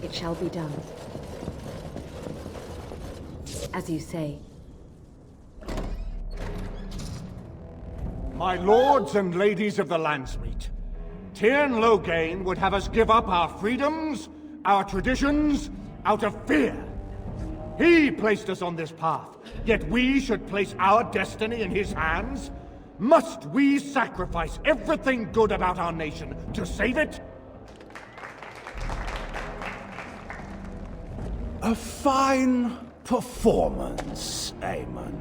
It shall be done. As you say. My lords and ladies of the Landsmeet, Tyrn Loghain would have us give up our freedoms, our traditions, out of fear. He placed us on this path, yet we should place our destiny in his hands? Must we sacrifice everything good about our nation to save it? A fine performance, Aemon.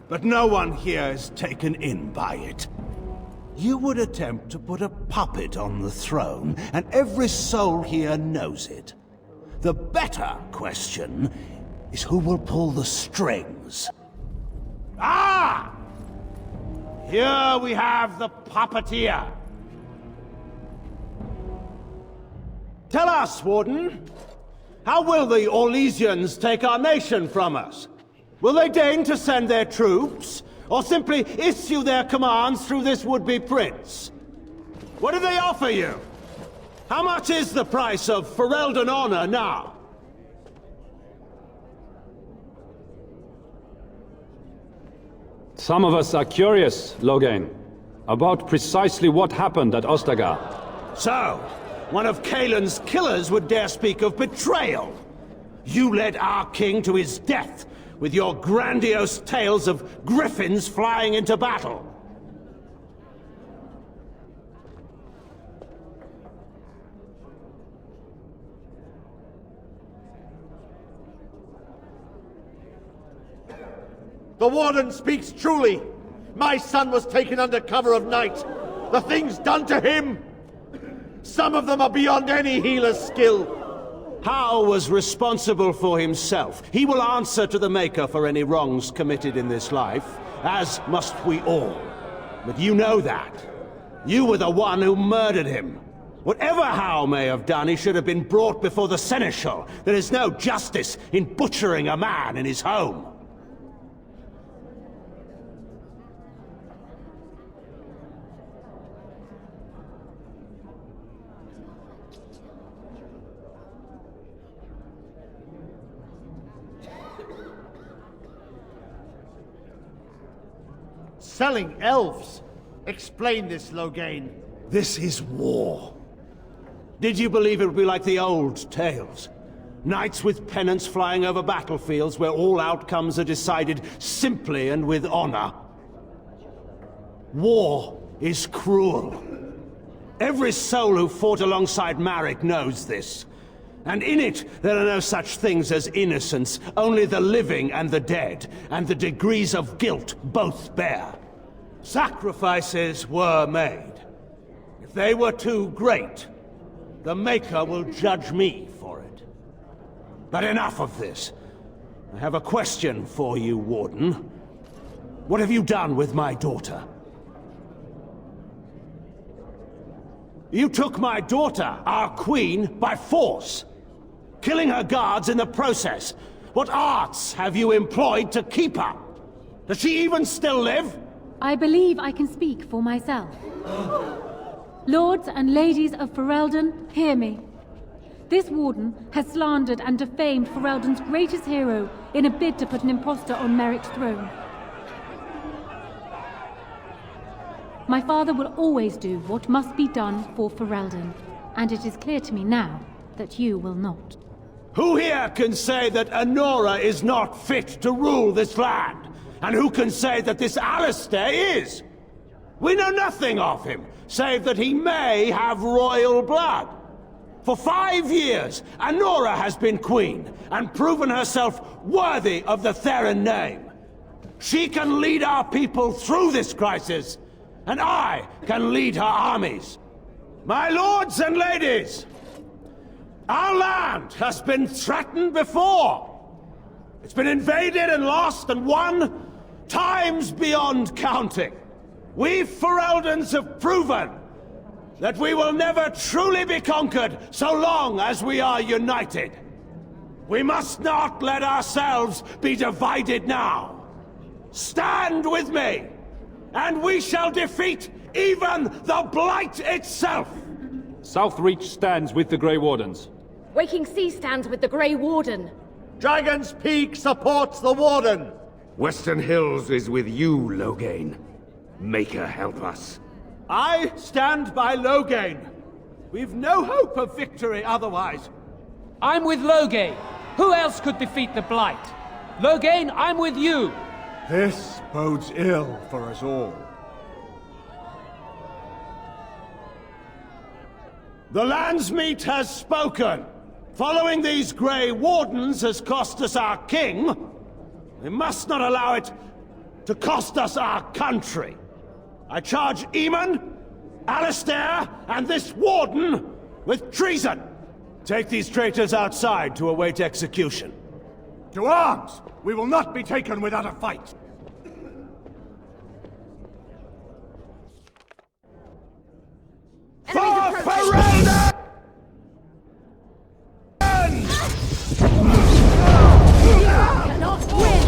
But no one here is taken in by it. You would attempt to put a puppet on the throne, and every soul here knows it. The better question is who will pull the strings. Ah! Here we have the puppeteer. Tell us, Warden, how will the Orlesians take our nation from us? Will they deign to send their troops, or simply issue their commands through this would-be prince? What do they offer you? How much is the price of Ferelden honor now? Some of us are curious, Loghain, about precisely what happened at Ostagar. So, one of Kaelin's killers would dare speak of betrayal. You led our king to his death with your grandiose tales of griffins flying into battle. The Warden speaks truly. My son was taken under cover of night. The things done to him, some of them are beyond any healer's skill. Hal was responsible for himself. He will answer to the Maker for any wrongs committed in this life, as must we all. But you know that. You were the one who murdered him. Whatever Hal may have done, he should have been brought before the Seneschal. There is no justice in butchering a man in his home. Selling elves? Explain this, Loghain. This is war. Did you believe it would be like the old tales? Knights with pennants flying over battlefields where all outcomes are decided simply and with honor. War is cruel. Every soul who fought alongside Marek knows this. And in it, there are no such things as innocence, only the living and the dead, and the degrees of guilt both bear. Sacrifices were made. If they were too great, the Maker will judge me for it. But enough of this. I have a question for you, Warden. What have you done with my daughter? You took my daughter, our queen, by force, killing her guards in the process. What arts have you employed to keep her? Does she even still live? I believe I can speak for myself. Lords and ladies of Ferelden, hear me. This warden has slandered and defamed Ferelden's greatest hero in a bid to put an impostor on Merrick's throne. My father will always do what must be done for Ferelden, and it is clear to me now that you will not. Who here can say that Anora is not fit to rule this land? And who can say that this Alistair is? We know nothing of him, save that he may have royal blood. For 5 years, Anora has been queen, and proven herself worthy of the Theron name. She can lead our people through this crisis, and I can lead her armies. My lords and ladies, our land has been threatened before. It's been invaded and lost and won times beyond counting. We Fereldans have proven that we will never truly be conquered so long as we are united. We must not let ourselves be divided now. Stand with me, and we shall defeat even the Blight itself! Southreach stands with the Grey Wardens. Waking Sea stands with the Grey Warden. Dragon's Peak supports the Warden! Western Hills is with you, Loghain. Maker help us. I stand by Loghain. We've no hope of victory otherwise. I'm with Loghain. Who else could defeat the Blight? Loghain, I'm with you. This bodes ill for us all. The Landsmeet has spoken. Following these Grey Wardens has cost us our king. We must not allow it to cost us our country. I charge Eamon, Alistair, and this Warden with treason. Take these traitors outside to await execution. To arms! We will not be taken without a fight! For Ferelden! Cannot win!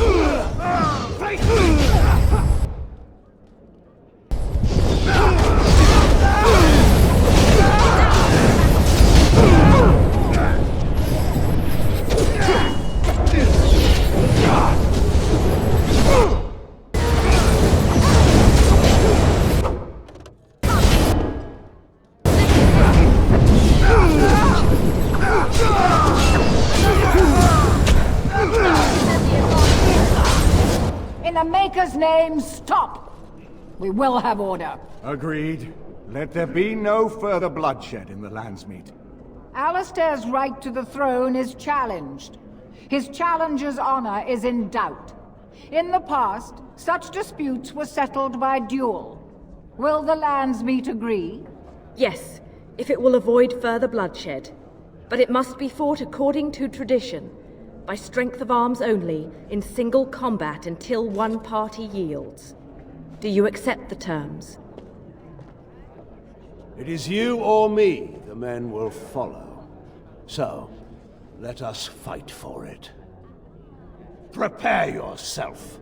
In the Maker's name, stop! We will have order. Agreed. Let there be no further bloodshed in the Landsmeet. Alistair's right to the throne is challenged. His challenger's honor is in doubt. In the past, such disputes were settled by duel. Will the Landsmeet agree? Yes, if it will avoid further bloodshed. But it must be fought according to tradition, by strength of arms only, in single combat until one party yields. Do you accept the terms? It is you or me the men will follow. So, let us fight for it. Prepare yourself.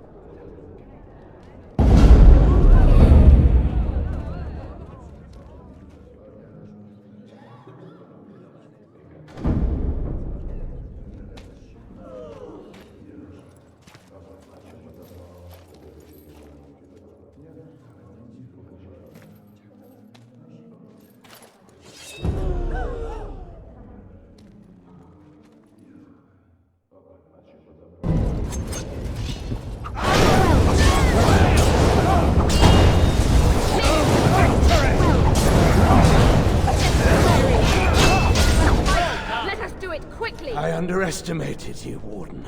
I underestimated you, Warden.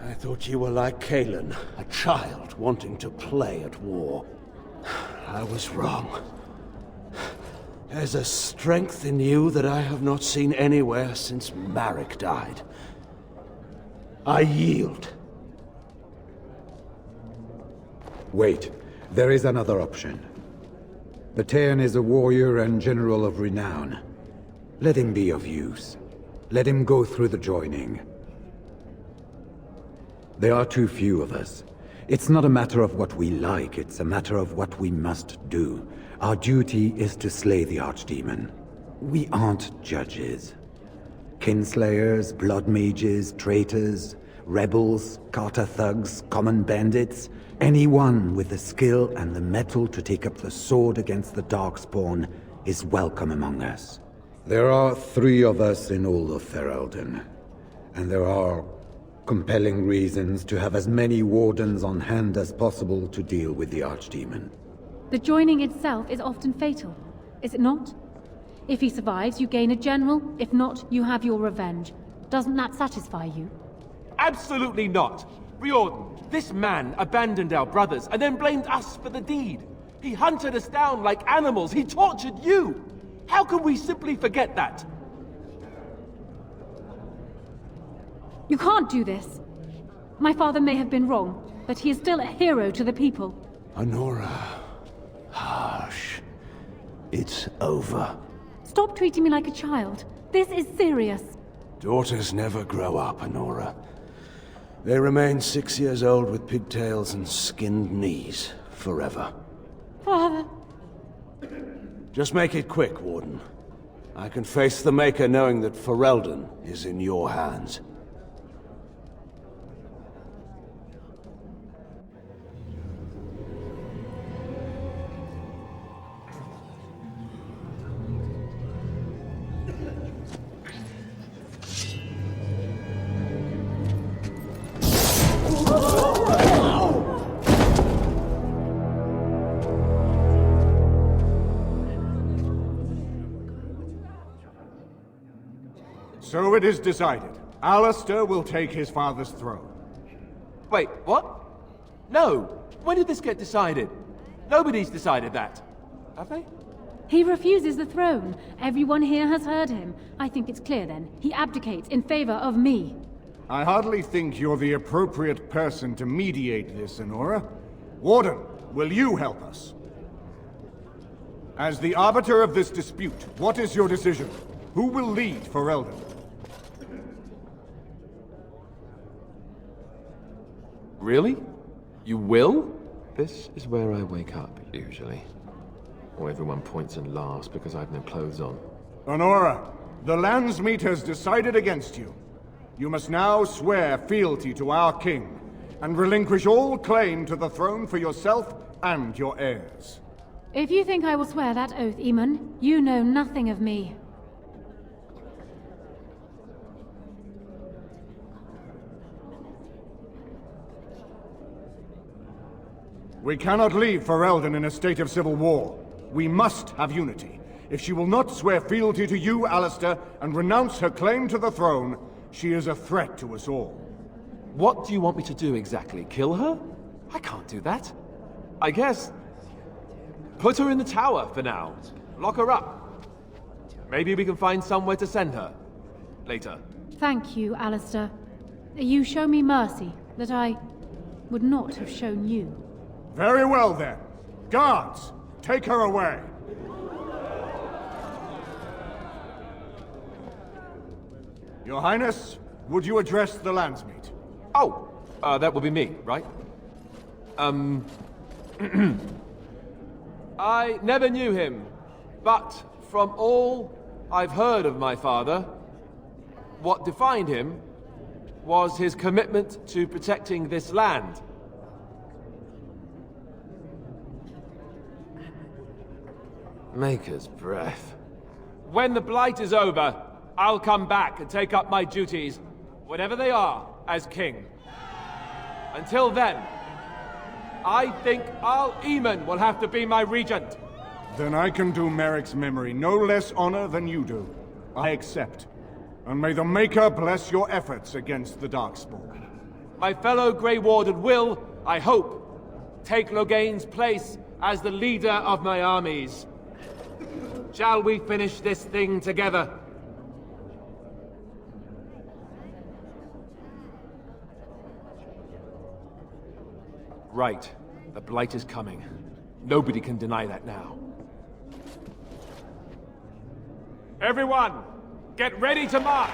I thought you were like Kalen, a child wanting to play at war. I was wrong. There's a strength in you that I have not seen anywhere since Marek died. I yield. Wait, there is another option. The Tairn is a warrior and general of renown. Let him be of use. Let him go through the joining. There are too few of us. It's not a matter of what we like, it's a matter of what we must do. Our duty is to slay the Archdemon. We aren't judges. Kinslayers, blood mages, traitors, rebels, Carter thugs, common bandits, anyone with the skill and the mettle to take up the sword against the Darkspawn is welcome among us. There are 3 of us in all of Ferelden, and there are compelling reasons to have as many wardens on hand as possible to deal with the Archdemon. The joining itself is often fatal, is it not? If he survives, you gain a general. If not, you have your revenge. Doesn't that satisfy you? Absolutely not. Riordan, this man abandoned our brothers and then blamed us for the deed. He hunted us down like animals. He tortured you. How can we simply forget that? You can't do this. My father may have been wrong, but he is still a hero to the people. Honora. Hush. It's over. Stop treating me like a child. This is serious. Daughters never grow up, Honora. They remain 6 years old with pigtails and skinned knees, forever. Father. Just make it quick, Warden. I can face the Maker knowing that Ferelden is in your hands. So it is decided. Alistair will take his father's throne. Wait, what? No! When did this get decided? Nobody's decided that. Have they? He refuses the throne. Everyone here has heard him. I think it's clear then. He abdicates in favor of me. I hardly think you're the appropriate person to mediate this, Honora. Warden, will you help us? As the arbiter of this dispute, what is your decision? Who will lead Ferelden? Really? You will? This is where I wake up, usually. Or everyone points and laughs because I have no clothes on. Honora, the Landsmeet has decided against you. You must now swear fealty to our king, and relinquish all claim to the throne for yourself and your heirs. If you think I will swear that oath, Eamon, you know nothing of me. We cannot leave Ferelden in a state of civil war. We must have unity. If she will not swear fealty to you, Alistair, and renounce her claim to the throne, she is a threat to us all. What do you want me to do exactly? Kill her? I can't do that. I guess... put her in the tower for now. Lock her up. Maybe we can find somewhere to send her. Later. Thank you, Alistair. You show me mercy that I would not have shown you. Very well, then. Guards, take her away. Your Highness, would you address the Landsmeet? Oh, that would be me, right? I never knew him, but from all I've heard of my father, what defined him was his commitment to protecting this land. Maker's breath. When the Blight is over, I'll come back and take up my duties, whatever they are, as king. Until then, I think Al Eamon will have to be my regent. Then I can do Merrick's memory no less honor than you do. I accept. And may the Maker bless your efforts against the Darkspawn. My fellow Grey Warden will, I hope, take Logain's place as the leader of my armies. Shall we finish this thing together? Right. The Blight is coming. Nobody can deny that now. Everyone, get ready to march!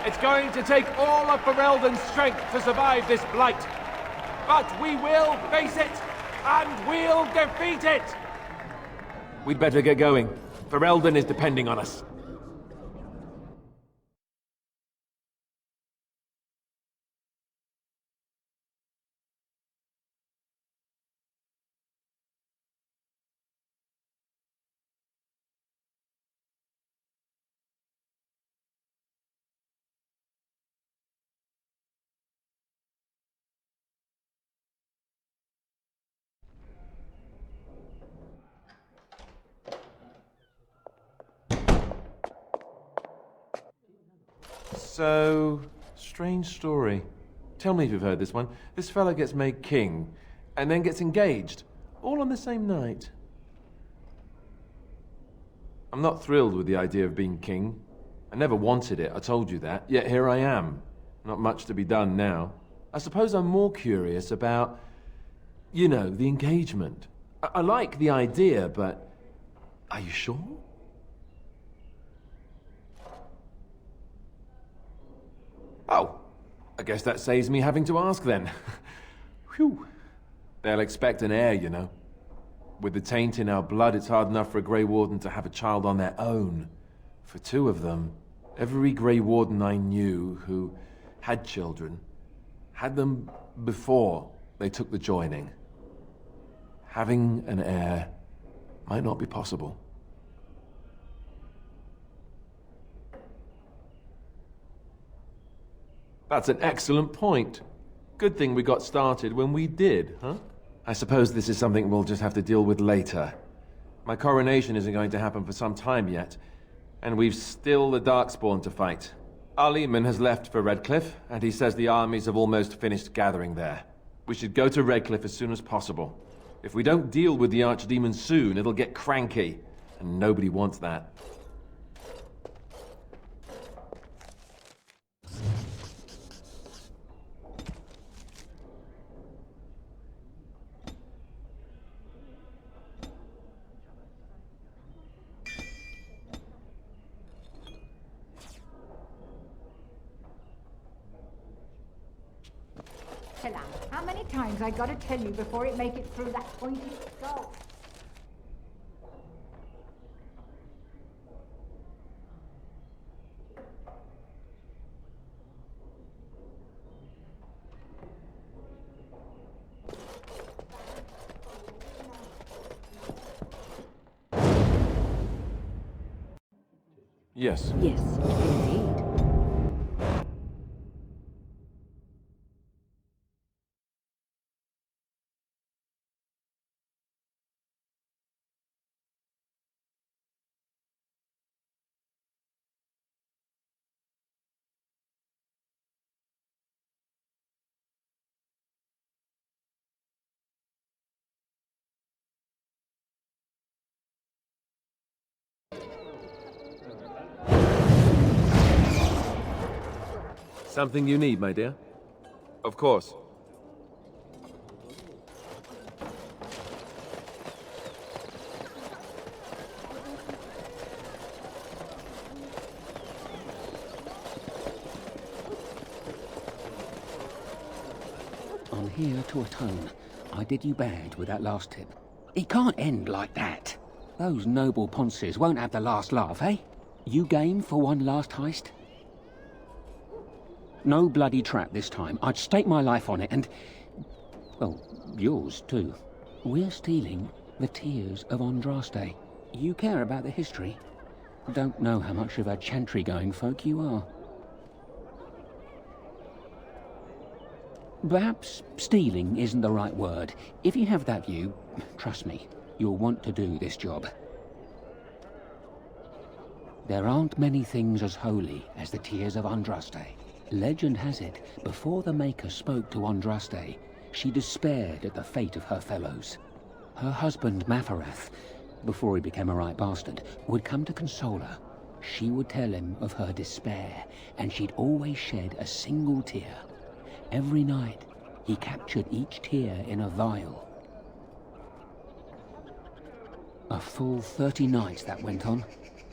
It's going to take all of Ferelden's strength to survive this Blight. But we will face it, and we'll defeat it! We'd better get going. Ferelden is depending on us. So, strange story. Tell me if you've heard this one. This fella gets made king, and then gets engaged, all on the same night. I'm not thrilled with the idea of being king. I never wanted it, I told you that, yet here I am. Not much to be done now. I suppose I'm more curious about, you know, the engagement. I like the idea, but are you sure? Oh, I guess that saves me having to ask then. Whew. They'll expect an heir, you know. With the taint in our blood, it's hard enough for a Grey Warden to have a child on their own. For two of them, every Grey Warden I knew who had children had them before they took the joining. Having an heir might not be possible. That's an excellent point. Good thing we got started when we did, huh? I suppose this is something we'll just have to deal with later. My coronation isn't going to happen for some time yet, and we've still the Darkspawn to fight. Our leman has left for Redcliffe, and he says the armies have almost finished gathering there. We should go to Redcliffe as soon as possible. If we don't deal with the Archdemon soon, it'll get cranky, and nobody wants that. How many times I gotta tell you before it make it through that pointy skull? Yes. Yes, indeed. Something you need, my dear? Of course. I'm here to atone. I did you bad with that last tip. It can't end like that. Those Nobl ponces won't have the last laugh, eh? You game for one last heist? No bloody trap this time. I'd stake my life on it and... well, yours too. We're stealing the Tears of Andraste. You care about the history? Don't know how much of a chantry-going folk you are. Perhaps stealing isn't the right word. If you have that view, trust me, you'll want to do this job. There aren't many things as holy as the Tears of Andraste. Legend has it, before the Maker spoke to Andraste, she despaired at the fate of her fellows. Her husband Mafarath, before he became a right bastard, would come to console her. She would tell him of her despair, and she'd always shed a single tear. Every night, he captured each tear in a vial. A full 30 nights that went on.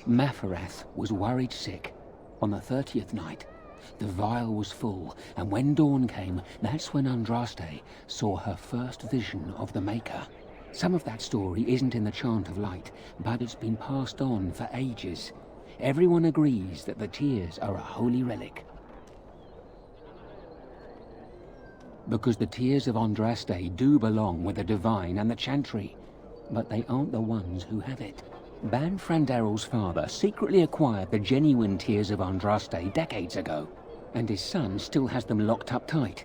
Mafarath was worried sick. On the 30th night, the vial was full, and when dawn came, that's when Andraste saw her first vision of the Maker. Some of that story isn't in the Chant of Light, but it's been passed on for ages. Everyone agrees that the tears are a holy relic. Because the Tears of Andraste do belong with the Divine and the Chantry, but they aren't the ones who have it. Ban Frandarel's father secretly acquired the genuine Tears of Andraste decades ago, and his son still has them locked up tight.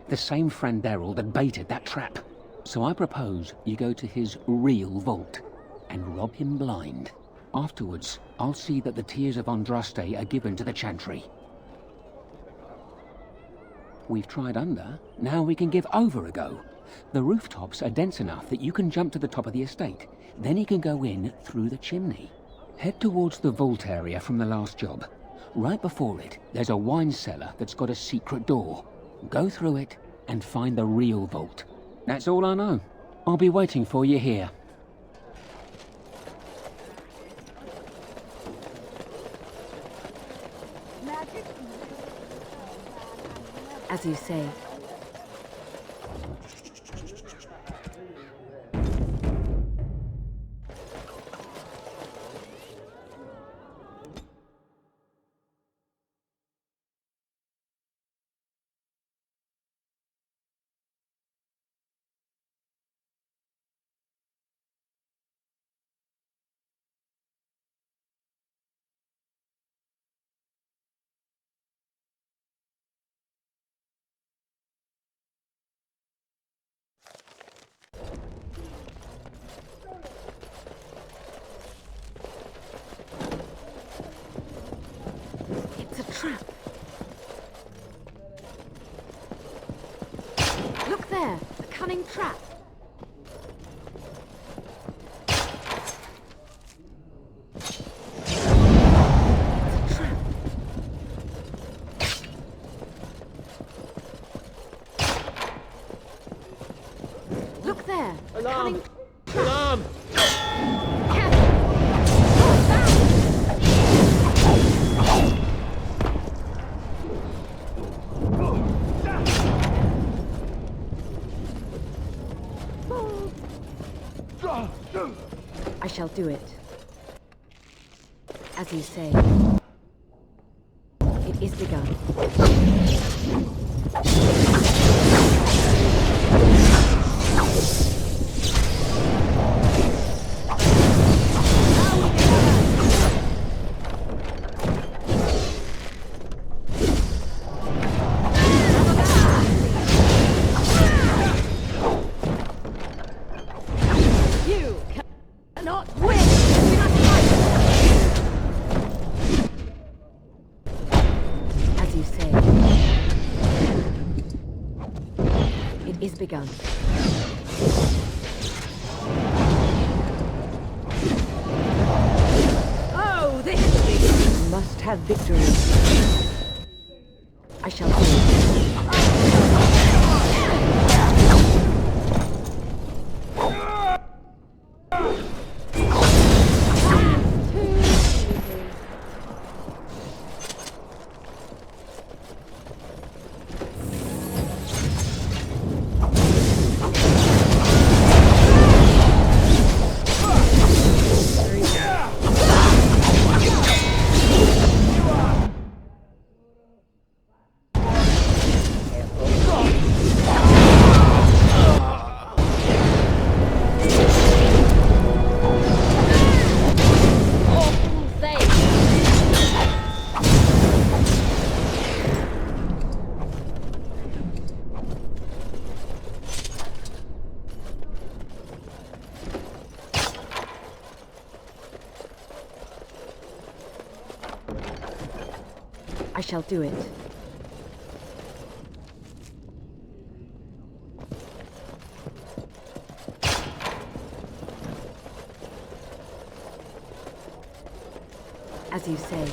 The same Frandarel that baited that trap. So I propose you go to his real vault and rob him blind. Afterwards, I'll see that the Tears of Andraste are given to the Chantry. We've tried under, now we can give over a go. The rooftops are dense enough that you can jump to the top of the estate. Then you can go in through the chimney. Head towards the vault area from the last job. Right before it, there's a wine cellar that's got a secret door. Go through it and find the real vault. That's all I know. I'll be waiting for you here. As you say. trap. Look there, a cunning trap. It's a trap. Look there, a cunning trap. Alarm! I shall do it. As you say. It is begun. Is begun. Oh, this must have victory. I shall do it. I shall do it. As you say.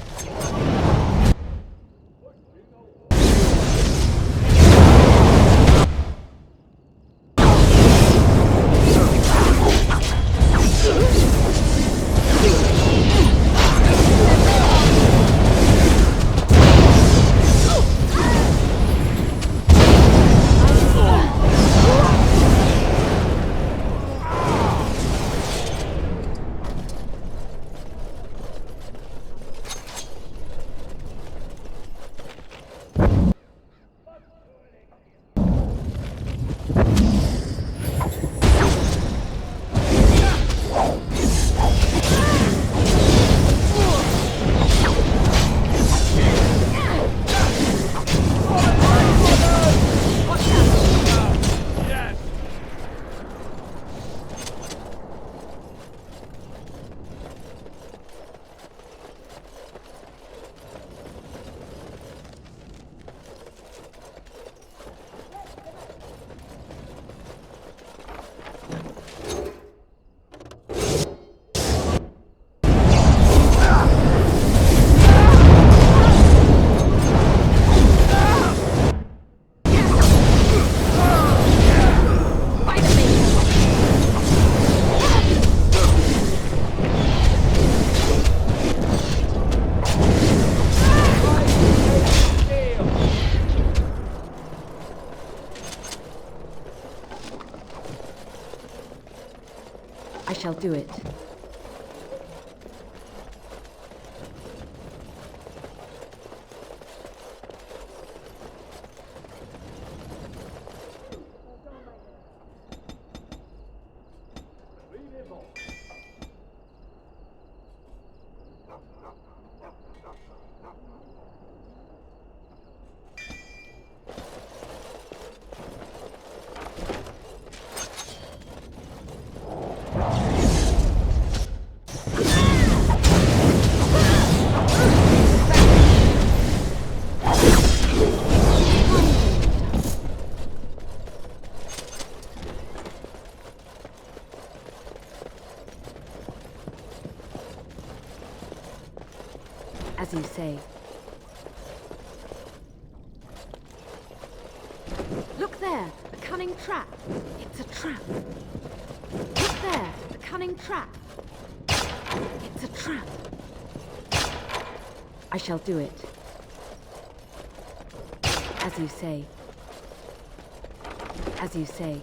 I shall do it. As you say. Look there, a cunning trap. It's a trap. Look there, a cunning trap. It's a trap. I shall do it. As you say. As you say.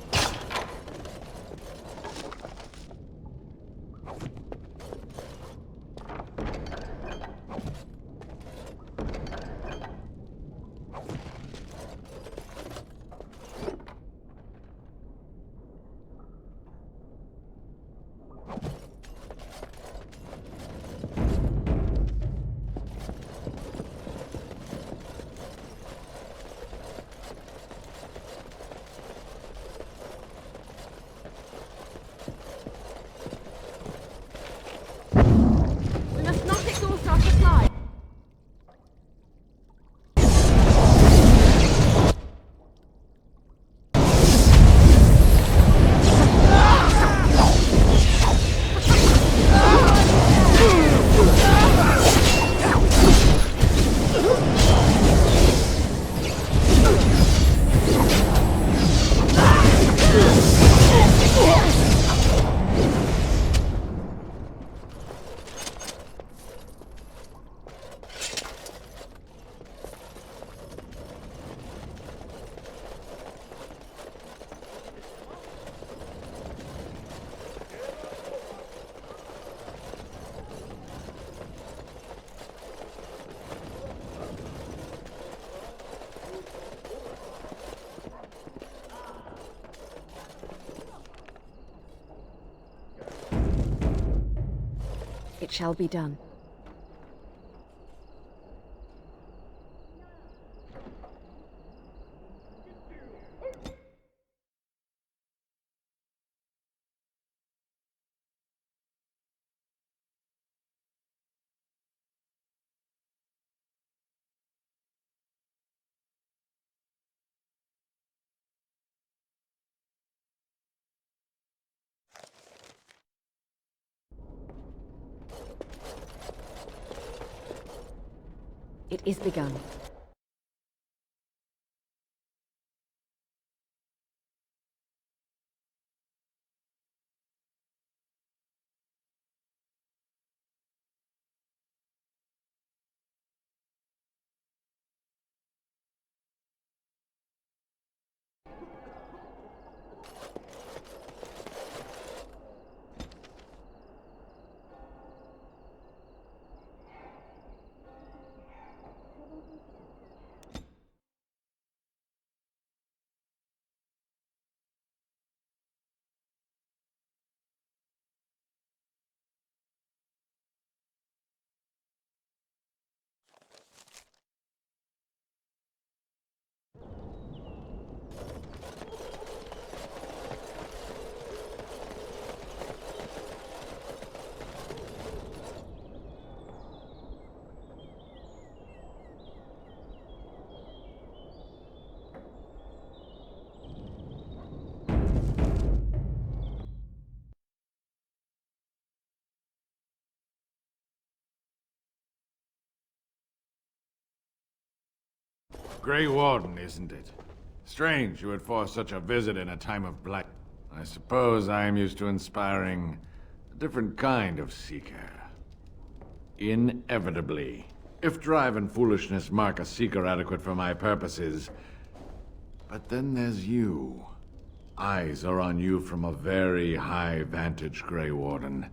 We must not exhaust our supply. It shall be done. It is begun. Grey Warden, isn't it? Strange you would force such a visit in a time of blight. I suppose I am used to inspiring a different kind of seeker. Inevitably. If drive and foolishness mark a seeker adequate for my purposes. But then there's you. Eyes are on you from a very high vantage, Grey Warden.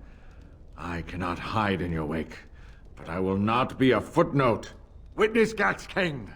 I cannot hide in your wake, but I will not be a footnote. Witness Gax King!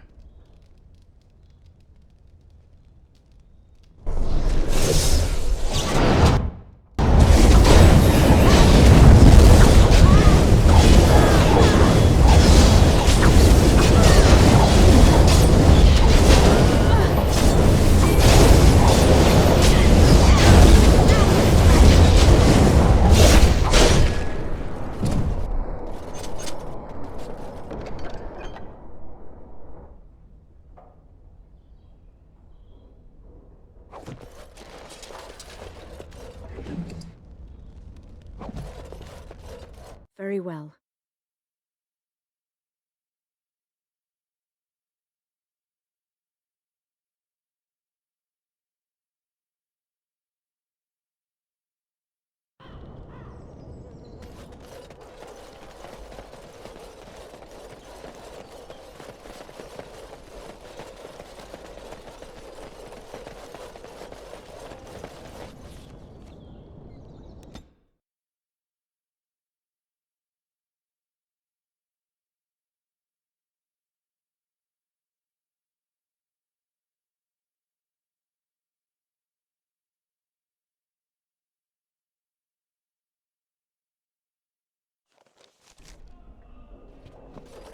Very well.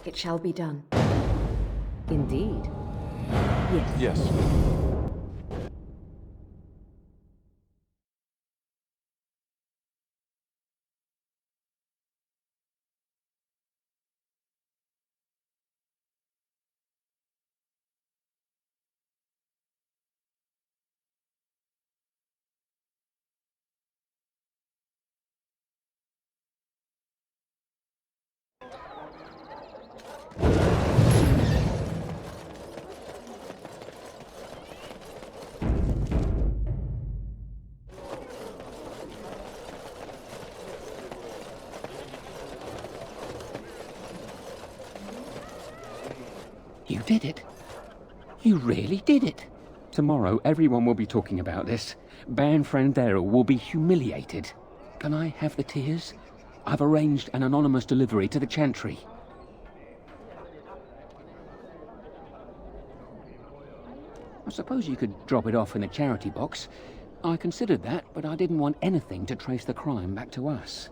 It shall be done. Indeed. Yes. Yes. You did it. You really did it. Tomorrow, everyone will be talking about this. Ban Frandero will be humiliated. Can I have the tears? I've arranged an anonymous delivery to the Chantry. I suppose you could drop it off in the charity box. I considered that, but I didn't want anything to trace the crime back to us.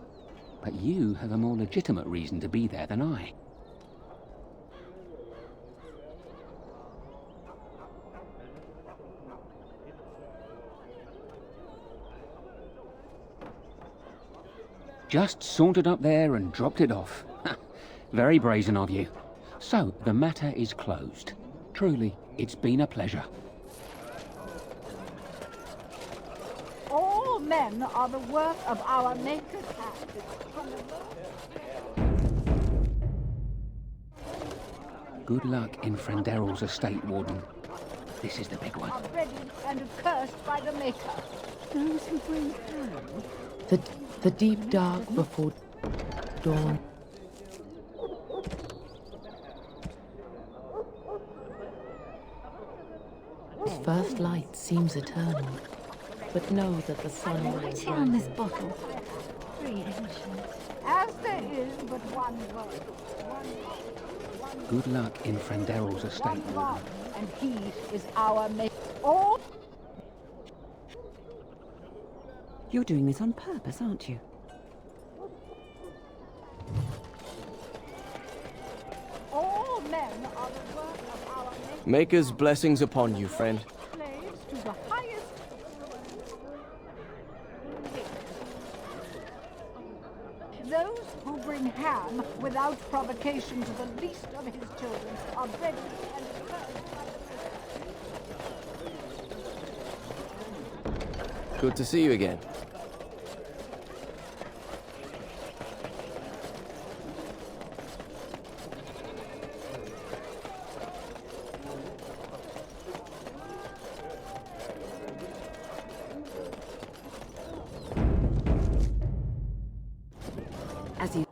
But you have a more legitimate reason to be there than I. Just sauntered up there and dropped it off. Very brazen of you. So, the matter is closed. Truly, it's been a pleasure. All men are the work of our Maker's hand. Good luck in Franderel's estate, Warden. This is the big one. Are ready and cursed by the Maker. Those who bring harm. The deep dark before dawn. First light seems eternal, but know that the sun will What's on this bottle? As there is but one world, Good luck in Franderel's estate, one Warden. God, and he is our Maker. All You're doing this on purpose, aren't you? all men are the work of our Maker. Maker's blessings upon you, friend. Slaves to the highest. Those who bring ham without provocation to the least of his children are ready and cursed by the Good to see you again. as you.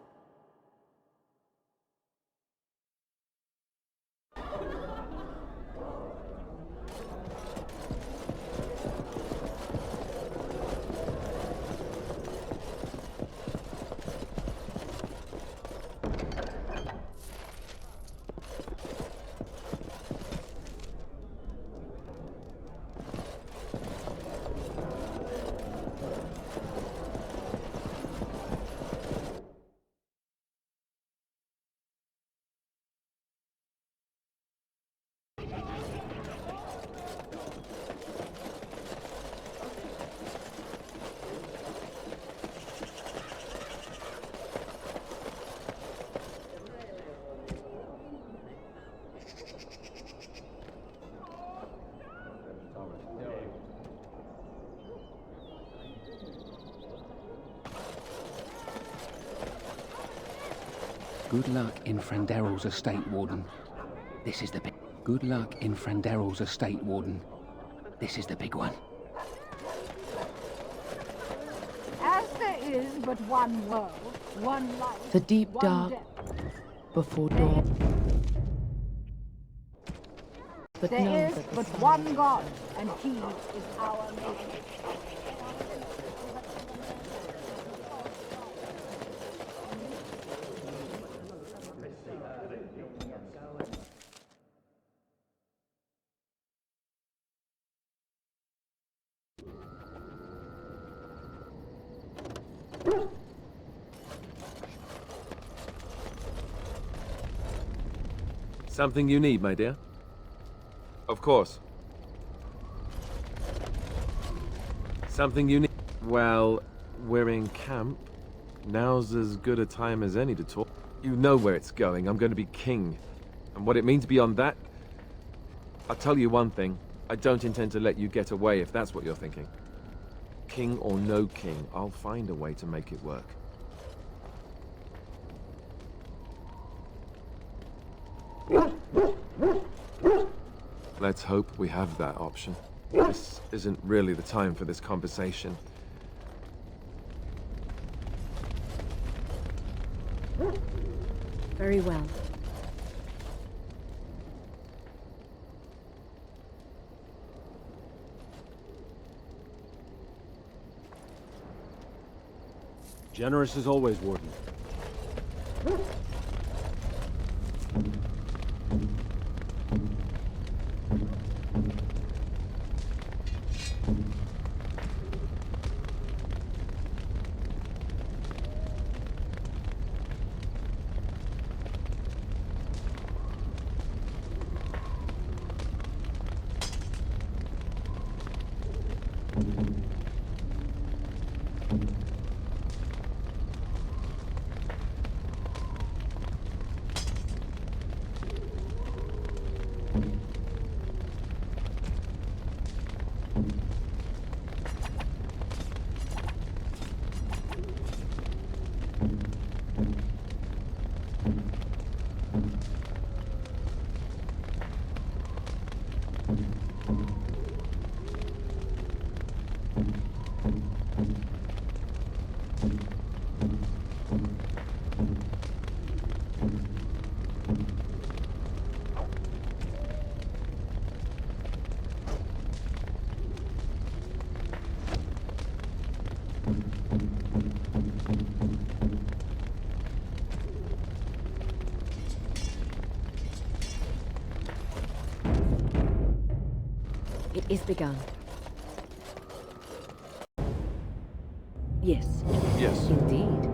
Good luck in Franderel's estate, Warden. This is the big... Good luck in Franderel's estate, Warden. This is the big one. As there is but one world, one life, The deep one dark death. before dawn. But know There is that the but sun one God, and he is our Maker. Something you need, my dear? Of course. Something you need? Well, we're in camp. Now's as good a time as any to talk. You know where it's going. I'm going to be king. And what it means beyond that... I'll tell you one thing. I don't intend to let you get away if that's what you're thinking. King or no king, I'll find a way to make it work. Let's hope we have that option. This isn't really the time for this conversation. Very well. Generous as always, Warden. It is begun. Yes. Yes. Indeed.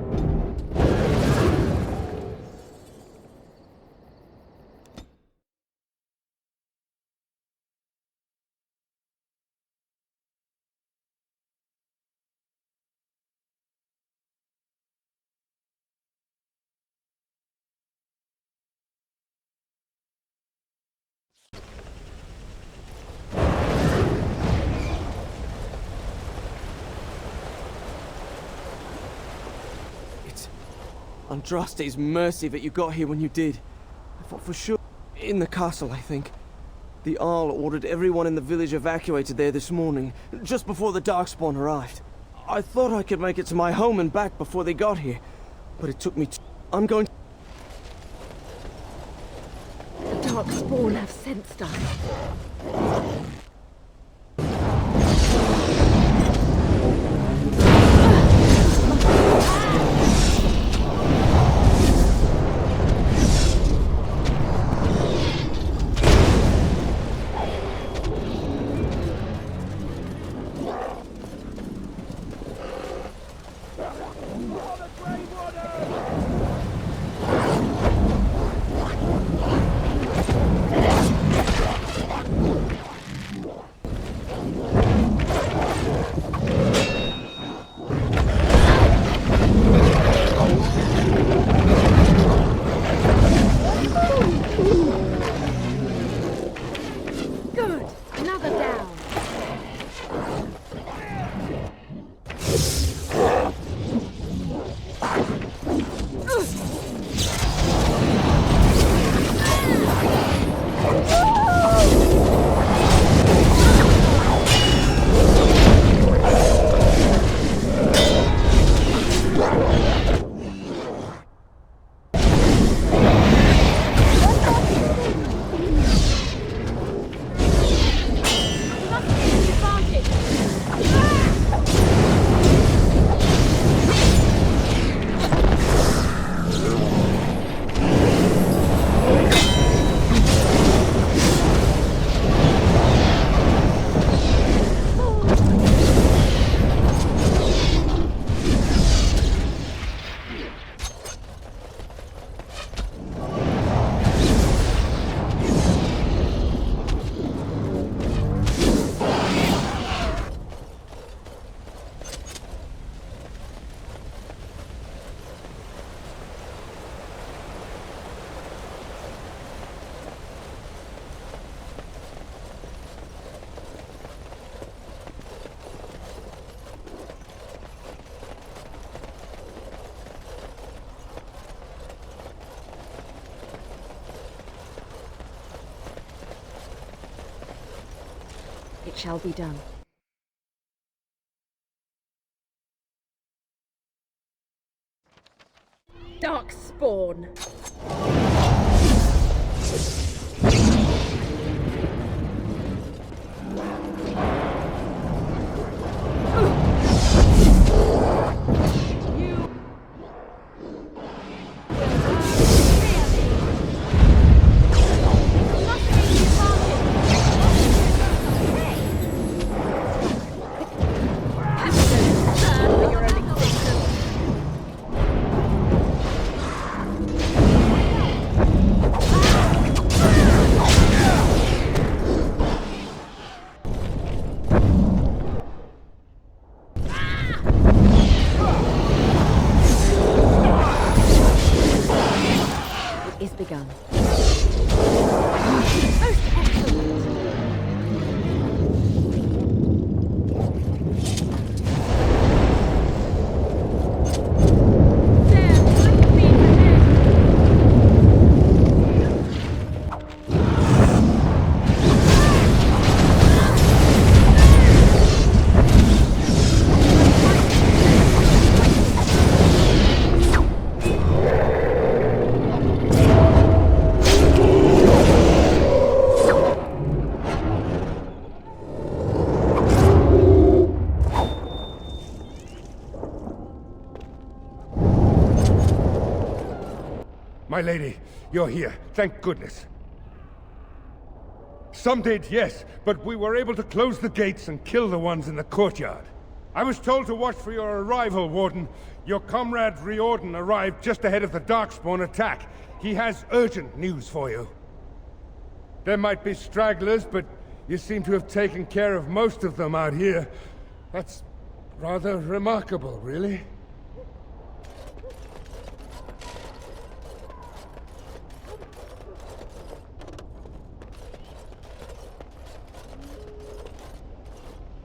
Andraste's mercy that you got here when you did. I thought for sure... In the castle, I think. The Arl ordered everyone in the village evacuated there this morning, just before the Darkspawn arrived. I thought I could make it to my home and back before they got here, but it took me I'm going... The Darkspawn have sensed us. It shall be done. Darkspawn! Begun. My lady, you're here. Thank goodness. Some did, yes, but we were able to close the gates and kill the ones in the courtyard. I was told to watch for your arrival, Warden. Your comrade Riordan arrived just ahead of the Darkspawn attack. He has urgent news for you. There might be stragglers, but you seem to have taken care of most of them out here. That's rather remarkable, really.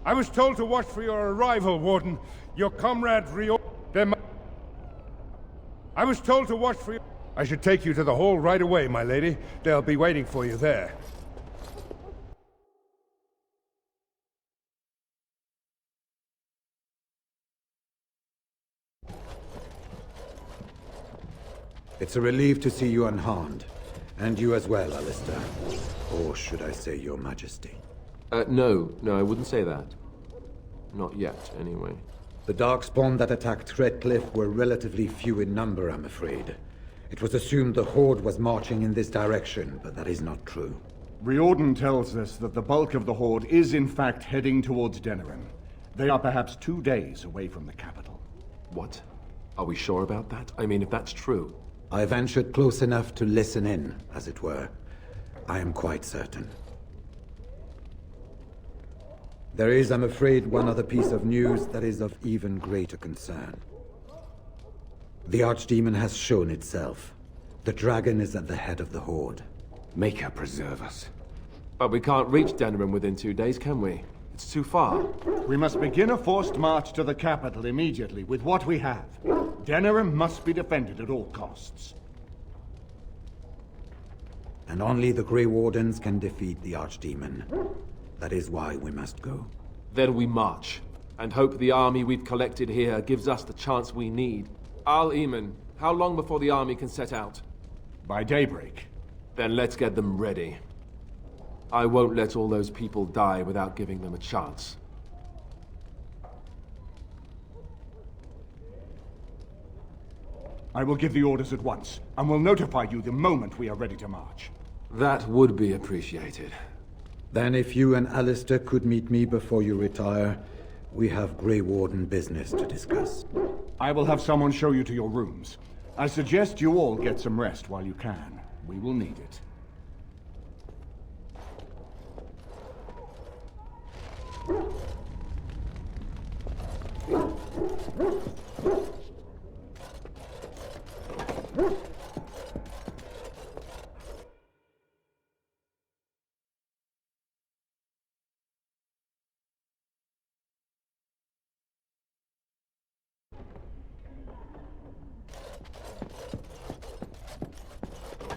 I was told to watch for your arrival, Warden. Your comrade Riordan... I was told to watch for you... I should take you to the hall right away, my lady. They'll be waiting for you there. It's a relief to see you unharmed. And you as well, Alistair. Or should I say your majesty? No, I wouldn't say that. Not yet, anyway. The Darkspawn that attacked Redcliffe were relatively few in number, I'm afraid. It was assumed the Horde was marching in this direction, but that is not true. Riordan tells us that the bulk of the Horde is in fact heading towards Denerim. They are perhaps 2 days away from the capital. What? Are we sure about that? I mean, if that's true... I ventured close enough to listen in, as it were. I am quite certain. There is, I'm afraid, one other piece of news that is of even greater concern. The Archdemon has shown itself. The dragon is at the head of the Horde. Maker preserve us. But we can't reach Denerim within 2 days, can we? It's too far. We must begin a forced march to the capital immediately with what we have. Denerim must be defended at all costs. And only the Grey Wardens can defeat the Archdemon. That is why we must go. Then we march, and hope the army we've collected here gives us the chance we need. Al-Eamon, how long before the army can set out? By daybreak. Then let's get them ready. I won't let all those people die without giving them a chance. I will give the orders at once, and will notify you the moment we are ready to march. That would be appreciated. Then if you and Alistair could meet me before you retire, we have Grey Warden business to discuss. I will have someone show you to your rooms. I suggest you all get some rest while you can. We will need it.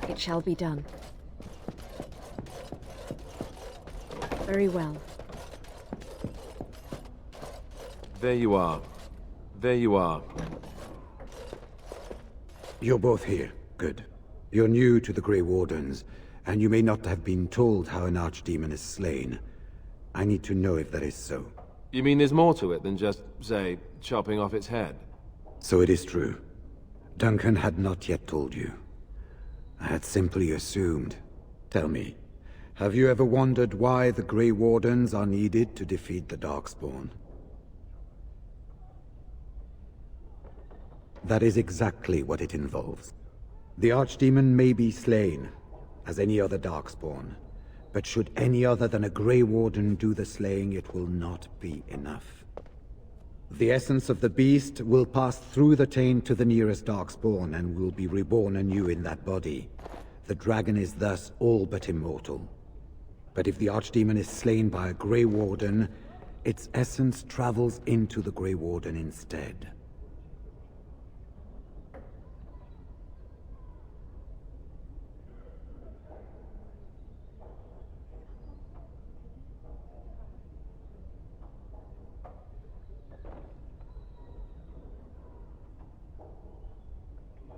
It shall be done. Very well. There you are. There you are. You're both here. Good. You're new to the Grey Wardens, and you may not have been told how an archdemon is slain. I need to know if that is so. You mean there's more to it than just, say, chopping off its head? So it is true. Duncan had not yet told you. I had simply assumed. Tell me, have you ever wondered why the Grey Wardens are needed to defeat the Darkspawn? That is exactly what it involves. The Archdemon may be slain, as any other Darkspawn, but should any other than a Grey Warden do the slaying, it will not be enough. The essence of the beast will pass through the taint to the nearest Darkspawn and will be reborn anew in that body. The dragon is thus all but immortal. But if the Archdemon is slain by a Grey Warden, its essence travels into the Grey Warden instead.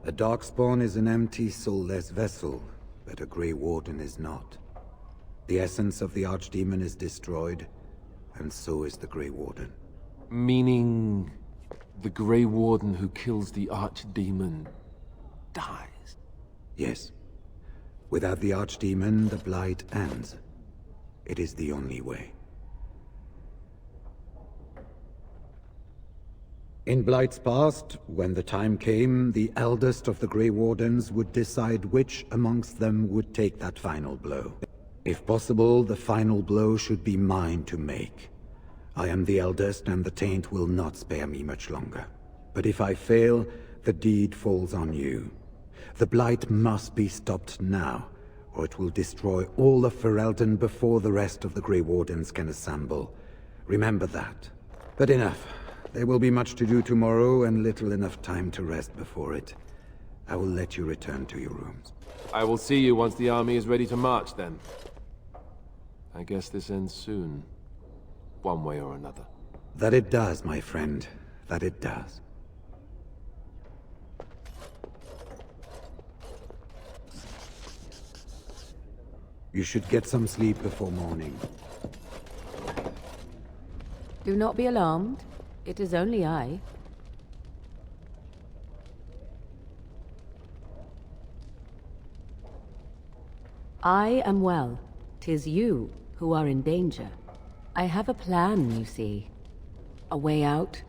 A Darkspawn is an empty, soulless vessel, but a Grey Warden is not. The essence of the Archdemon is destroyed, and so is the Grey Warden. Meaning... the Grey Warden who kills the Archdemon... dies? Yes. Without the Archdemon, the Blight ends. It is the only way. In Blight's past, when the time came, the eldest of the Grey Wardens would decide which amongst them would take that final blow. If possible, the final blow should be mine to make. I am the eldest, and the taint will not spare me much longer. But if I fail, the deed falls on you. The Blight must be stopped now, or it will destroy all of Ferelden before the rest of the Grey Wardens can assemble. Remember that. But enough. There will be much to do tomorrow, and little enough time to rest before it. I will let you return to your rooms. I will see you once the army is ready to march, then. I guess this ends soon. One way or another. That it does, my friend. That it does. You should get some sleep before morning. Do not be alarmed. It is only I. I am well. 'Tis you who are in danger. I have a plan, you see. A way out.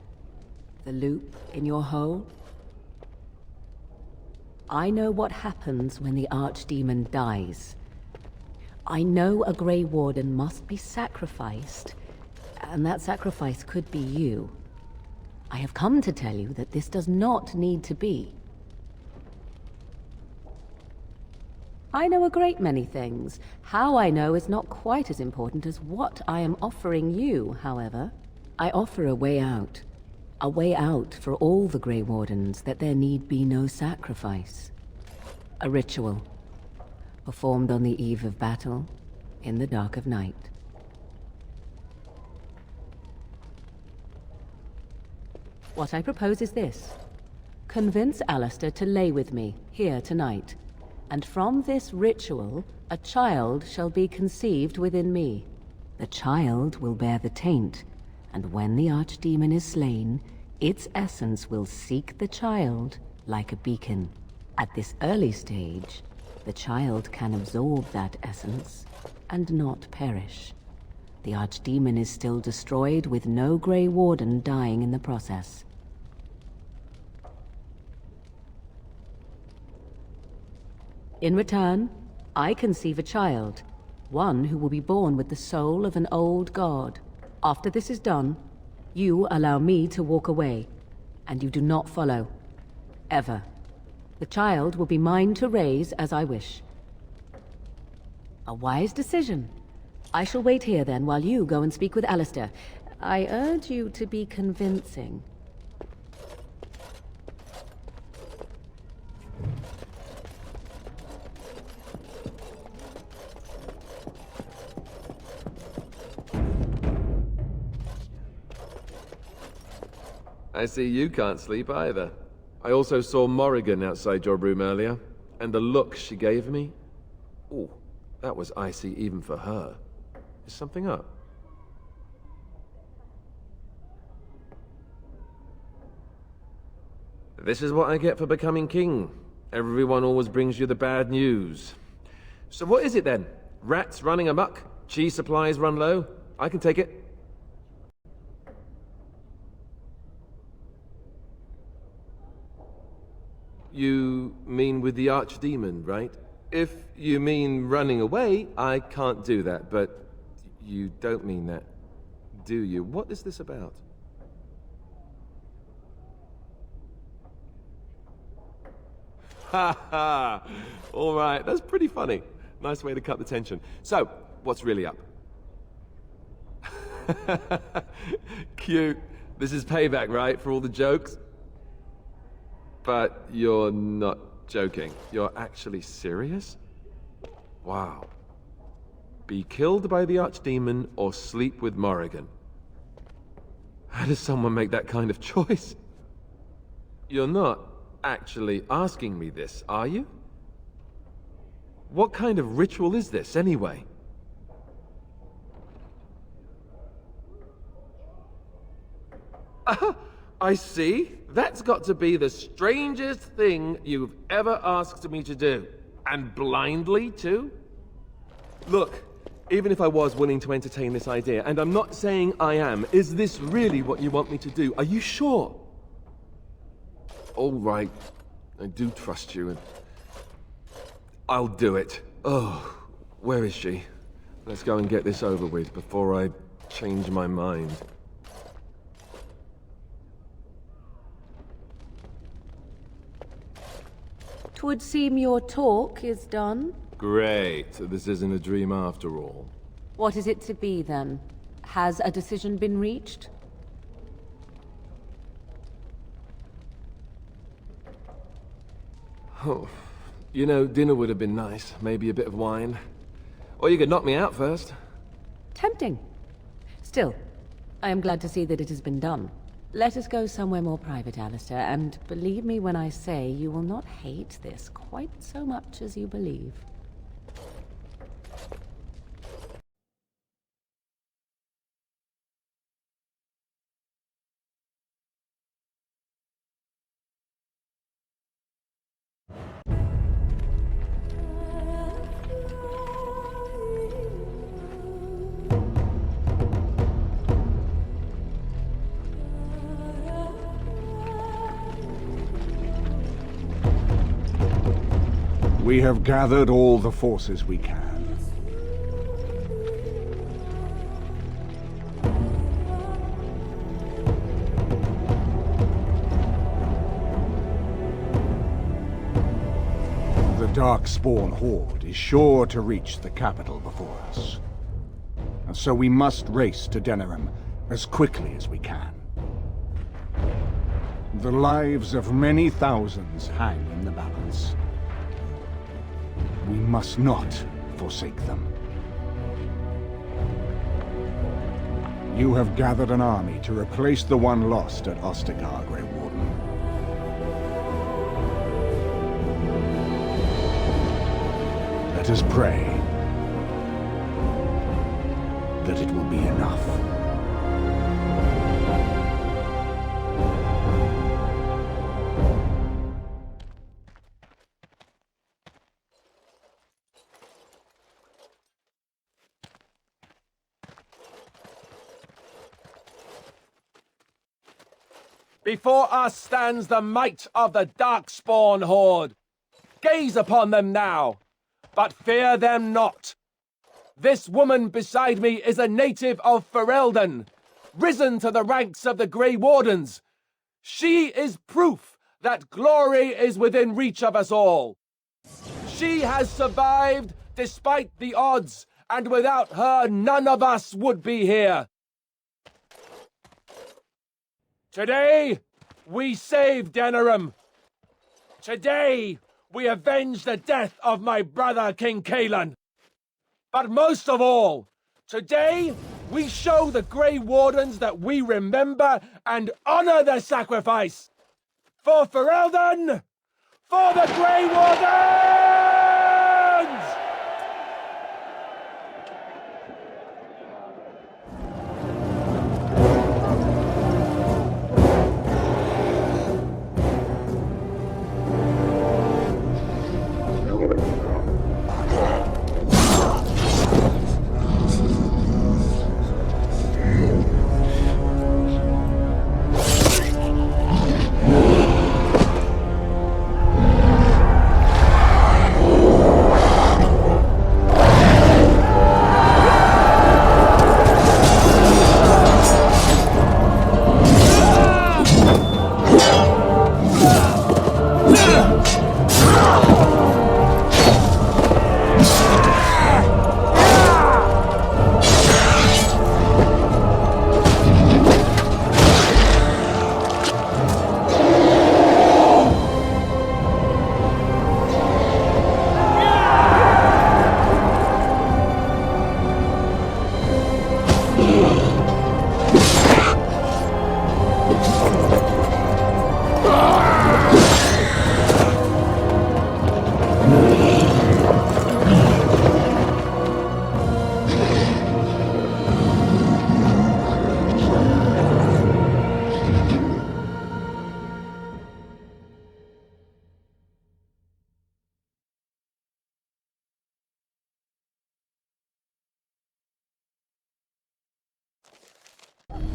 The loop in your hole. I know what happens when the Archdemon dies. I know a Grey Warden must be sacrificed, and that sacrifice could be you. I have come to tell you that this does not need to be. I know a great many things. How I know is not quite as important as what I am offering you, however. I offer a way out. A way out for all the Grey Wardens, that there need be no sacrifice. A ritual, performed on the eve of battle, in the dark of night. What I propose is this. Convince Alistair to lay with me, here tonight. And from this ritual, a child shall be conceived within me. The child will bear the taint, and when the Archdemon is slain, its essence will seek the child like a beacon. At this early stage, the child can absorb that essence and not perish. The Archdemon is still destroyed with no Grey Warden dying in the process. In return, I conceive a child, one who will be born with the soul of an old god. After this is done, you allow me to walk away, and you do not follow. Ever. The child will be mine to raise as I wish. A wise decision. I shall wait here then while you go and speak with Alistair. I urge you to be convincing. I see you can't sleep either. I also saw Morrigan outside your room earlier, and the look she gave me... Ooh, that was icy even for her. Is something up? This is what I get for becoming king. Everyone always brings you the bad news. So what is it then? Rats running amok? Cheese supplies run low? I can take it. You mean with the archdemon, right? If you mean running away, I can't do that, but you don't mean that, do you? What is this about? Ha ha! Alright, that's pretty funny. Nice way to cut the tension. So, what's really up? Cute. This is payback, right, for all the jokes? But you're not joking. You're actually serious? Wow. Be killed by the archdemon or sleep with Morrigan. How does someone make that kind of choice? You're not actually asking me this, are you? What kind of ritual is this, anyway? I see. That's got to be the strangest thing you've ever asked me to do. And blindly, too? Look, even if I was willing to entertain this idea, and I'm not saying I am, is this really what you want me to do? Are you sure? All right. I do trust you, and I'll do it. Oh, where is she? Let's go and get this over with before I change my mind. 'Twould seem your talk is done. Great. So this isn't a dream after all. What is it to be, then? Has a decision been reached? Oh, you know, dinner would have been nice. Maybe a bit of wine. Or you could knock me out first. Tempting. Still, I am glad to see that it has been done. Let us go somewhere more private, Alistair, and believe me when I say you will not hate this quite so much as you believe. We have gathered all the forces we can. The Darkspawn Horde is sure to reach the capital before us. And so we must race to Denerim as quickly as we can. The lives of many thousands hang in the balance. We must not forsake them. You have gathered an army to replace the one lost at Ostagar, Grey Warden. Let us pray that it will be enough. Before us stands the might of the Darkspawn Horde. Gaze upon them now, but fear them not. This woman beside me is a native of Ferelden, risen to the ranks of the Grey Wardens. She is proof that glory is within reach of us all. She has survived despite the odds, and without her none of us would be here. Today, we save Denerim. Today, we avenge the death of my brother, King Kaelan. But most of all, today, We show the Grey Wardens that we remember and honor their sacrifice! For Ferelden! For the Grey Wardens!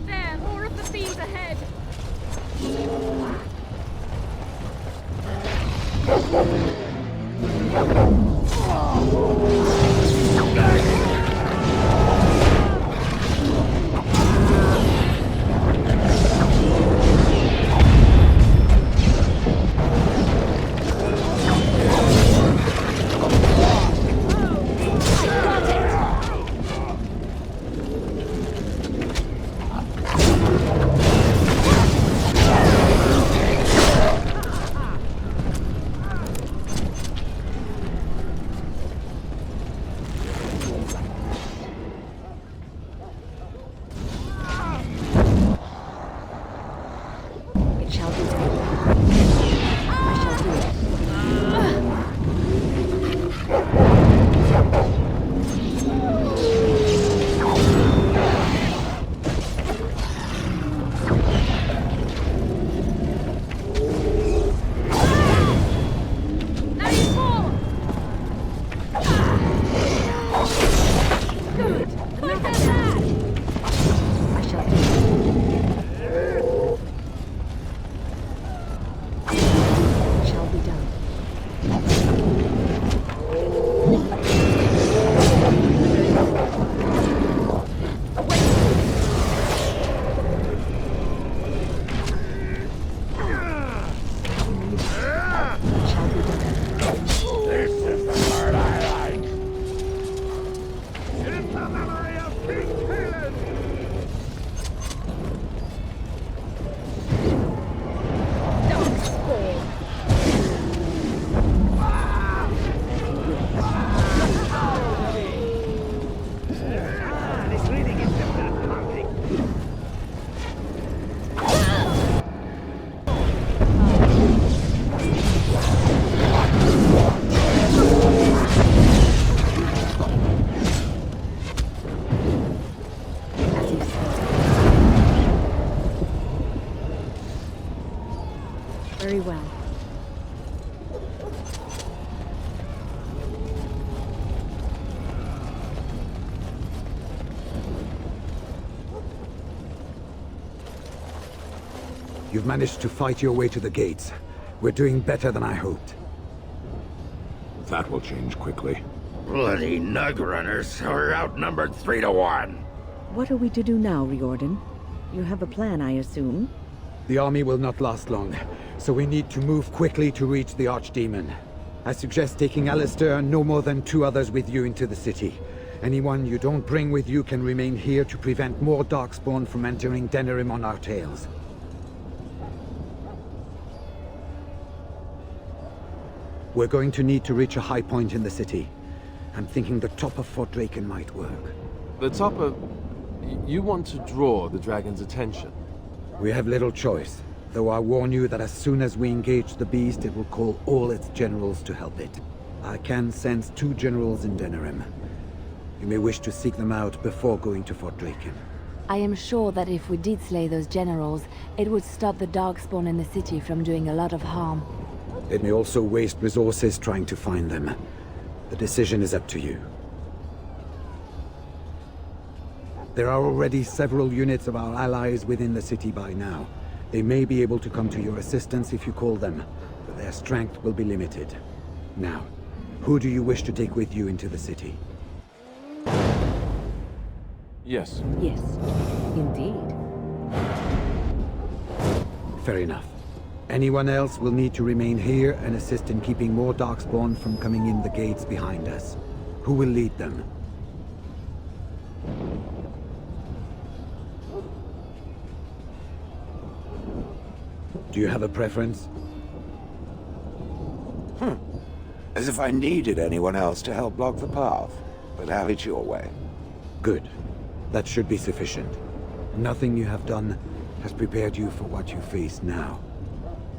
There, more of the thieves ahead! Very well. You've managed to fight your way to the gates. We're doing better than I hoped. That will change quickly. Bloody nug runners are outnumbered 3 to 1. What are we to do now, Riordan? You have a plan, I assume? The army will not last long, so we need to move quickly to reach the Archdemon. I suggest taking Alistair and no more than 2 others with you into the city. Anyone you don't bring with you can remain here to prevent more Darkspawn from entering Denerim on our tails. We're going to need to reach a high point in the city. I'm thinking the top of Fort Draken might work. The top of... You want to draw the dragon's attention? We have little choice, though I warn you that as soon as we engage the beast, it will call all its generals to help it. I can sense 2 generals in Denerim. You may wish to seek them out before going to Fort Draken. I am sure that if we did slay those generals, it would stop the Darkspawn in the city from doing a lot of harm. It may also waste resources trying to find them. The decision is up to you. There are already several units of our allies within the city by now. They may be able to come to your assistance if you call them, but their strength will be limited. Now, who do you wish to take with you into the city? Yes. Yes, indeed. Fair enough. Anyone else will need to remain here and assist in keeping more Darkspawn from coming in the gates behind us. Who will lead them? Do you have a preference? As if I needed anyone else to help block the path. But have it your way. Good. That should be sufficient. Nothing you have done has prepared you for what you face now.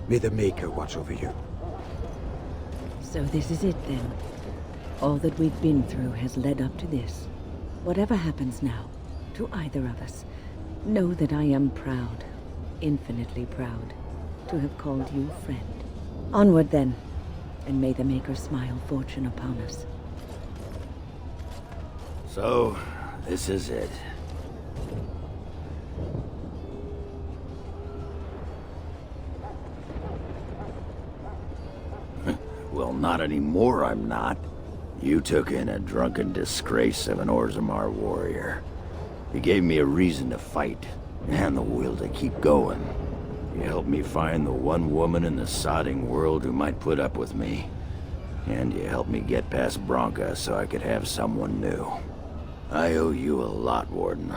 May the Maker watch over you. So this is it then. All that we've been through has led up to this. Whatever happens now, to either of us, know that I am proud, infinitely proud, to have called you friend. Onward then, and may the Maker smile fortune upon us. So, this is it. Well, not anymore, I'm not. You took in a drunken disgrace of an Orzammar warrior. You gave me a reason to fight, and the will to keep going. You helped me find the one woman in the sodding world who might put up with me. And you helped me get past Bronca so I could have someone new. I owe you a lot, Warden.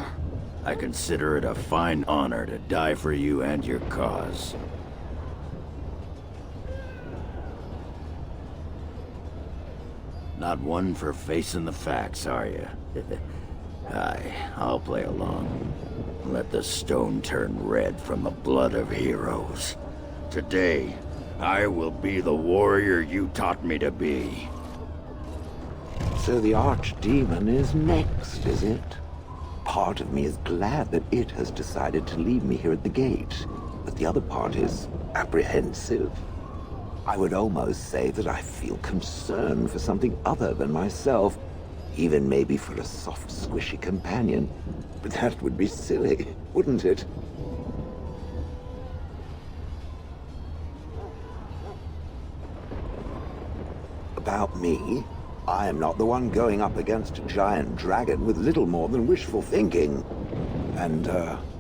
I consider it a fine honor to die for you and your cause. Not one for facing the facts, are you? Aye, I'll play along. Let the stone turn red from the blood of heroes. Today, I will be the warrior you taught me to be. So the Archdemon is next, is it? Part of me is glad that it has decided to leave me here at the gate, but the other part is apprehensive. I would almost say that I feel concern for something other than myself, even maybe for a soft, squishy companion. But that would be silly, wouldn't it? About me, I am not the one going up against a giant dragon with little more than wishful thinking. And,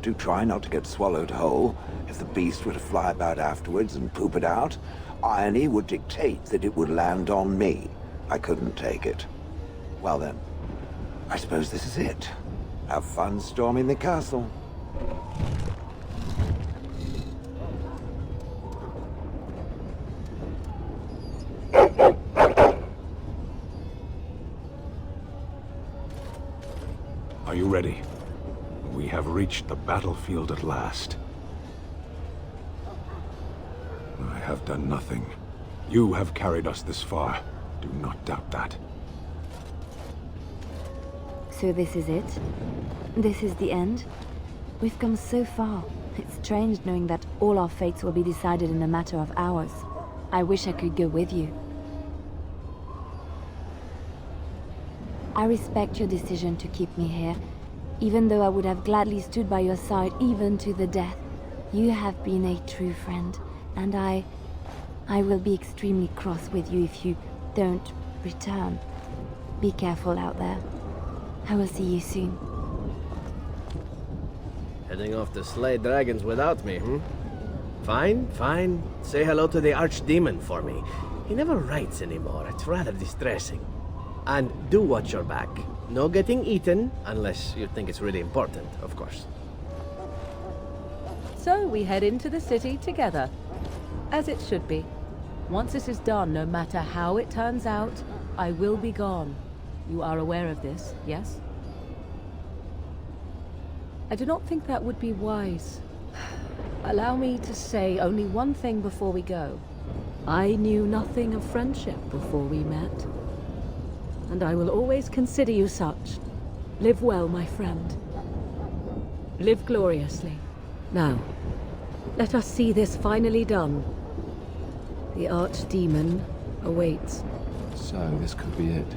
do try not to get swallowed whole. If the beast were to fly about afterwards and poop it out, irony would dictate that it would land on me. I couldn't take it. Well then, I suppose this is it. Have fun storming the castle. Are you ready? We have reached the battlefield at last. I have done nothing. You have carried us this far. Do not doubt that. So this is it? This is the end? We've come so far. It's strange knowing that all our fates will be decided in a matter of hours. I wish I could go with you. I respect your decision to keep me here, even though I would have gladly stood by your side even to the death. You have been a true friend, and I will be extremely cross with you if you don't return. Be careful out there. I will see you soon. Heading off to slay dragons without me, Fine, fine. Say hello to the Archdemon for me. He never writes anymore. It's rather distressing. And do watch your back. No getting eaten, unless you think it's really important, of course. So we head into the city together, as it should be. Once this is done, no matter how it turns out, I will be gone. You are aware of this, yes? I do not think that would be wise. Allow me to say only one thing before we go. I knew nothing of friendship before we met, and I will always consider you such. Live well, my friend. Live gloriously. Now, let us see this finally done. The Archdemon awaits. So, this could be it.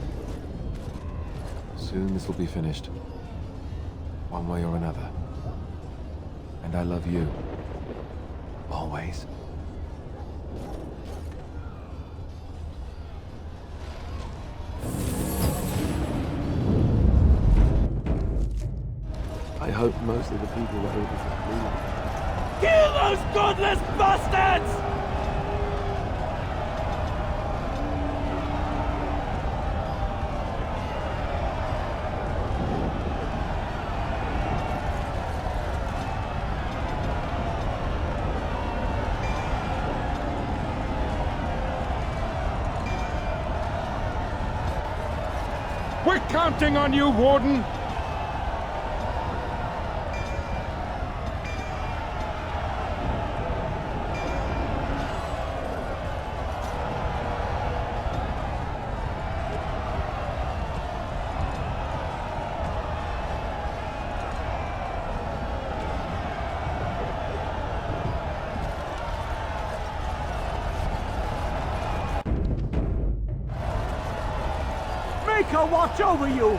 Soon this will be finished. One way or another. And I love you. Always. I hope most of the people were able to flee. Kill those godless bastards! We're counting on you, Warden! Make her watch over you!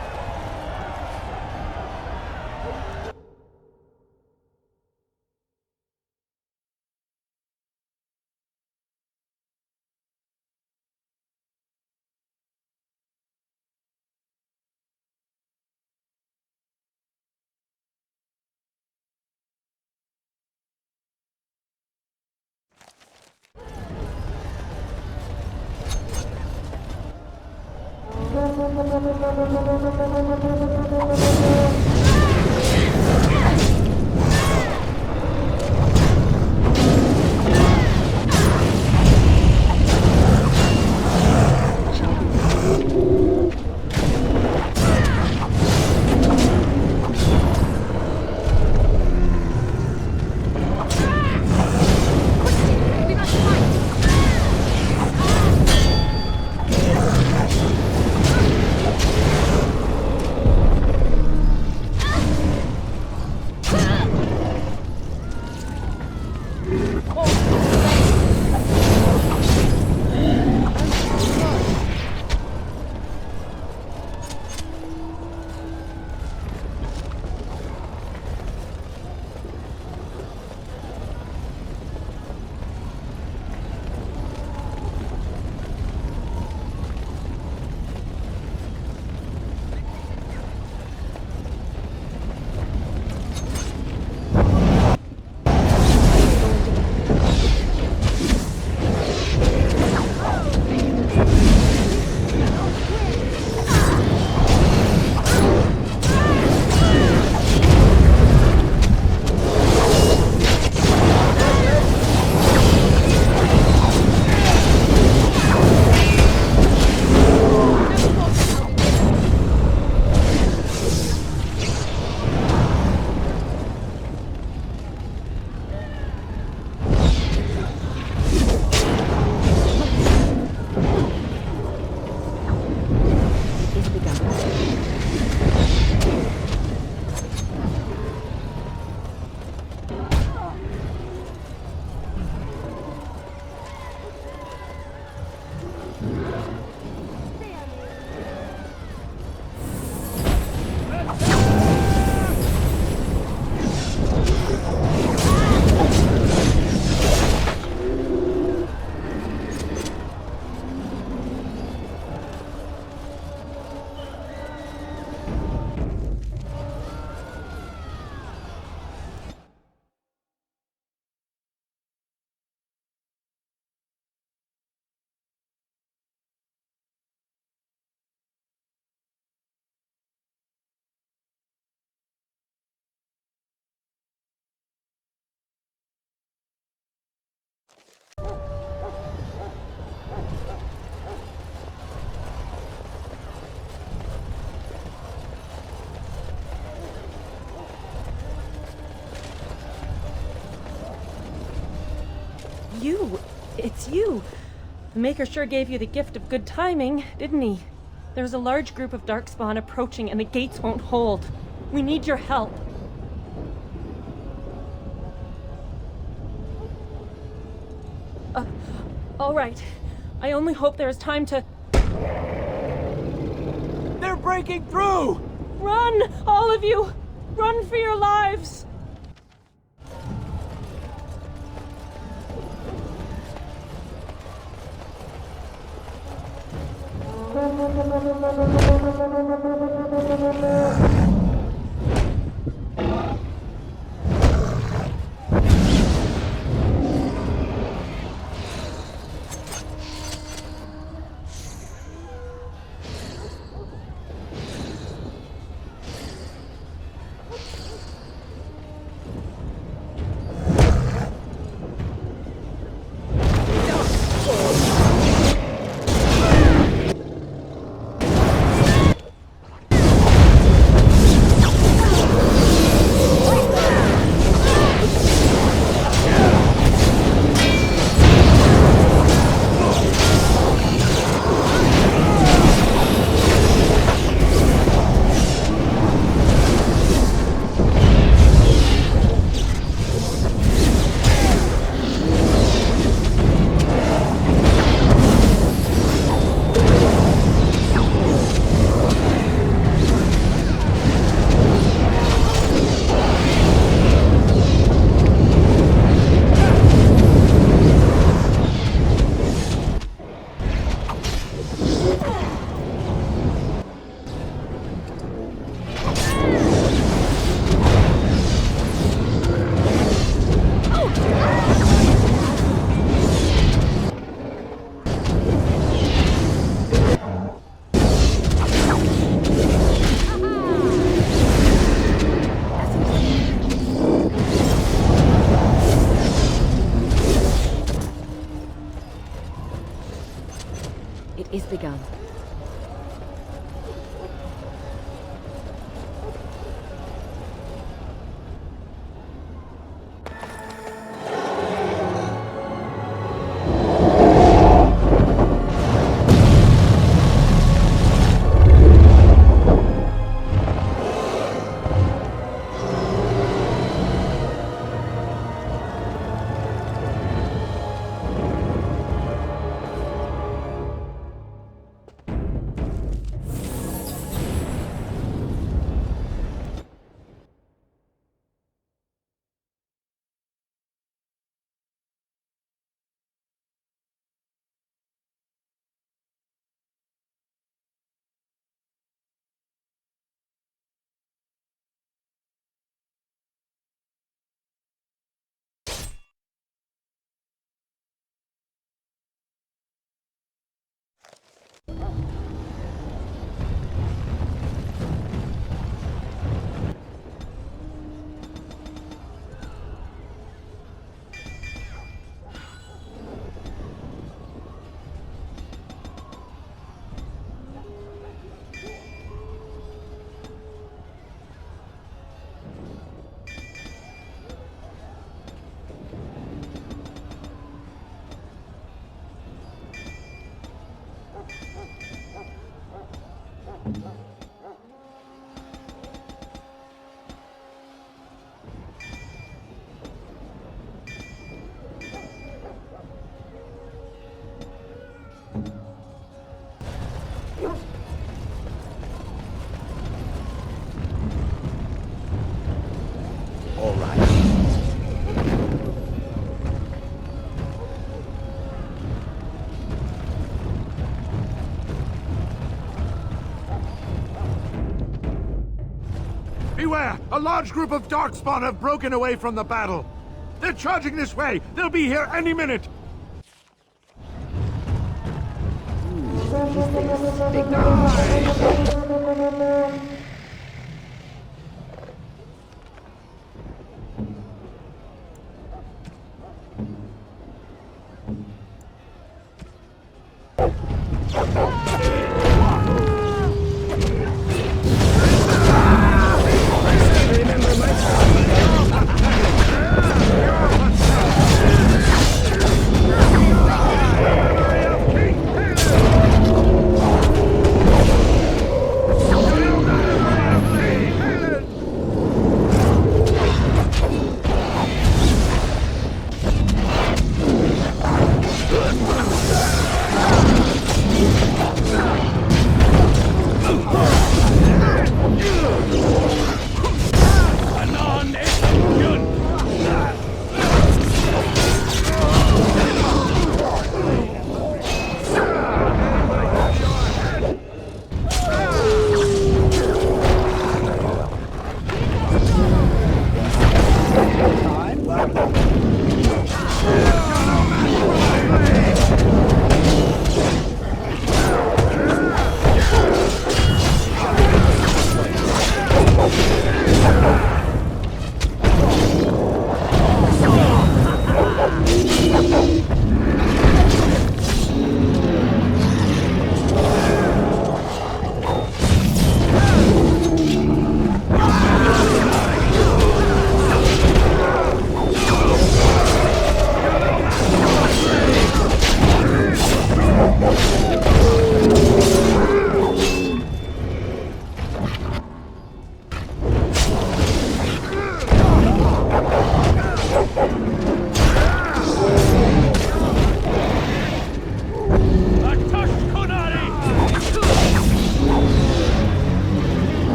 It's you. The Maker sure gave you the gift of good timing, didn't he? There's a large group of Darkspawn approaching and the gates won't hold. We need your help. All right. I only hope there is time to... They're breaking through! Run, all of you! Run for your lives! Is begun. Beware! A large group of Darkspawn have broken away from the battle. They're charging this way. They'll be here any minute.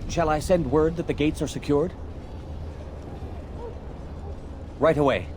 Shall I send word that the gates are secured? Right away.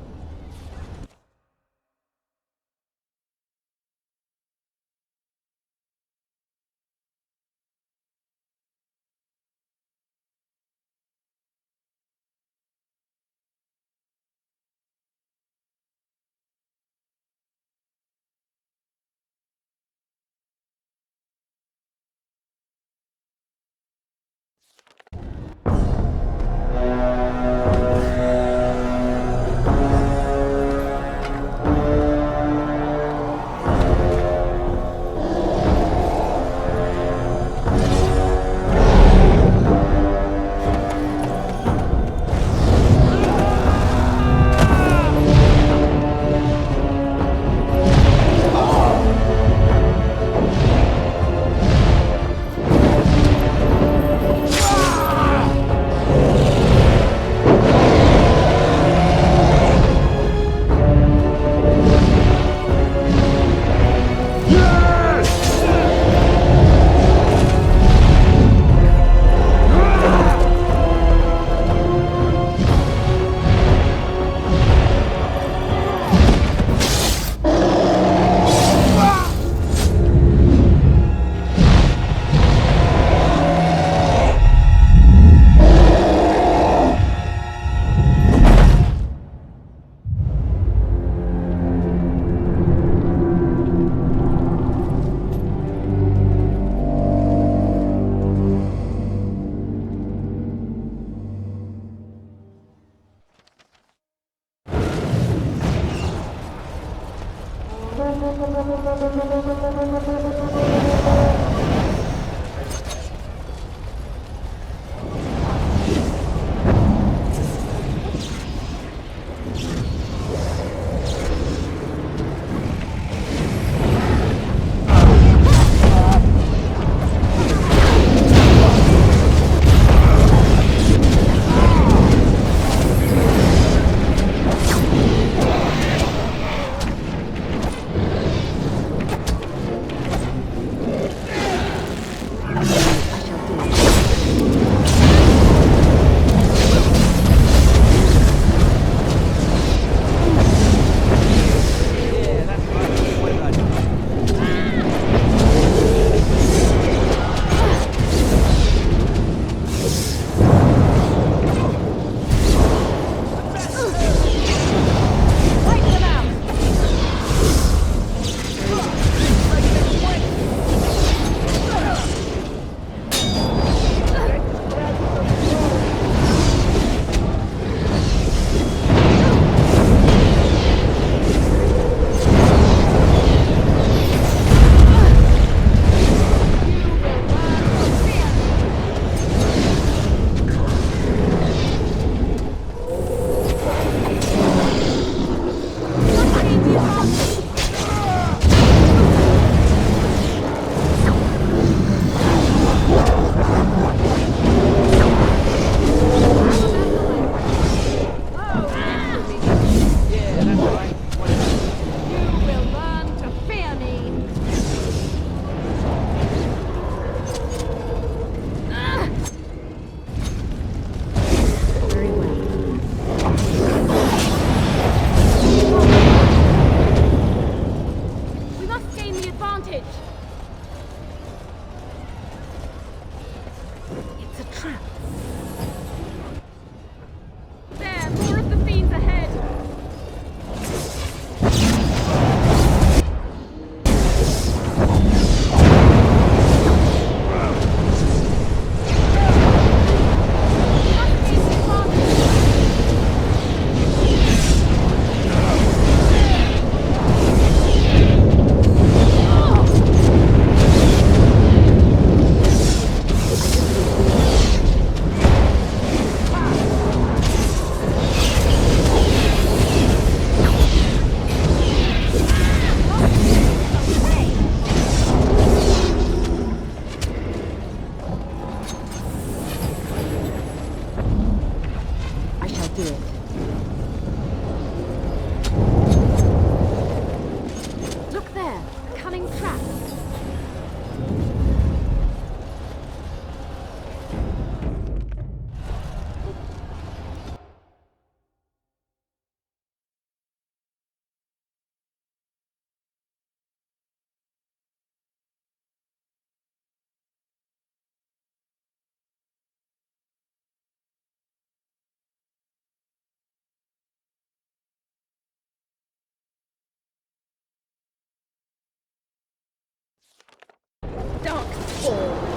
Dark Spawn!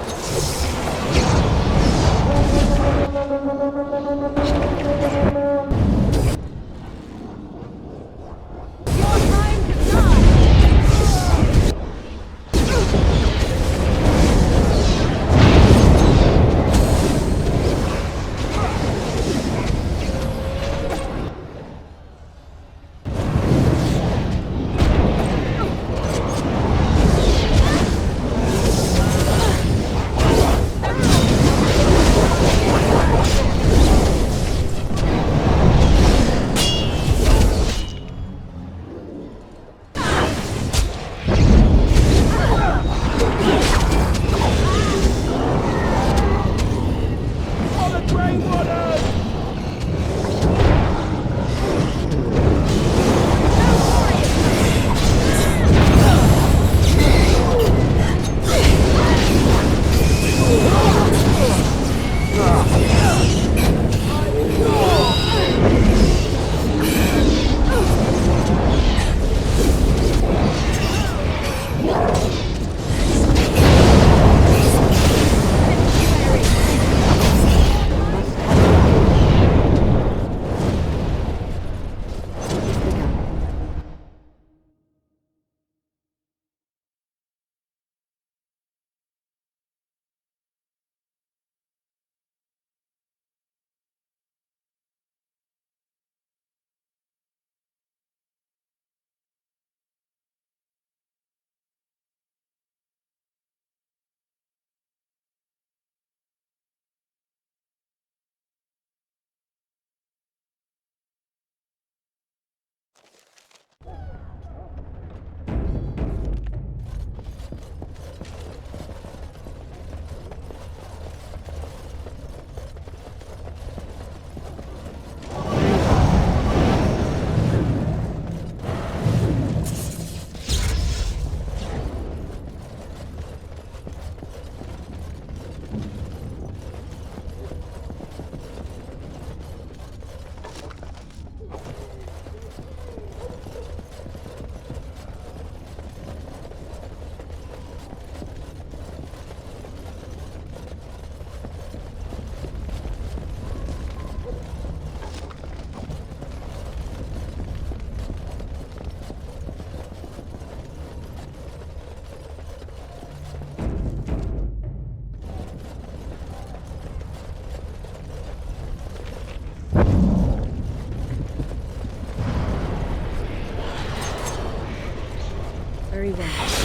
Very well.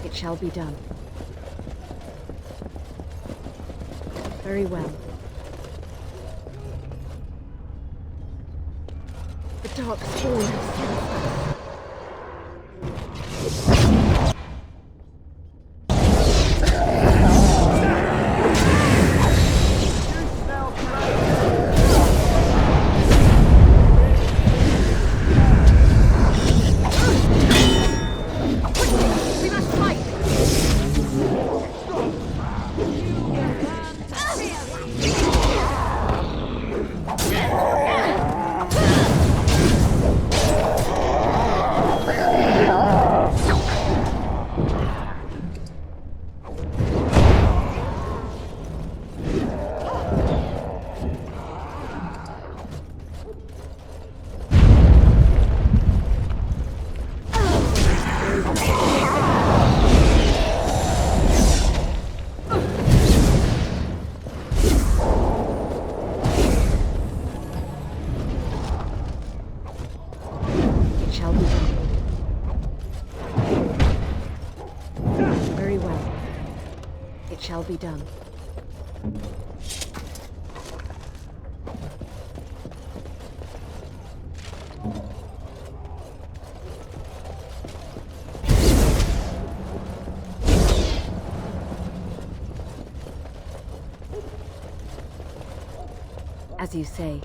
It shall be done. Very well. The dark spawn has sensed us. It shall be done. As you say.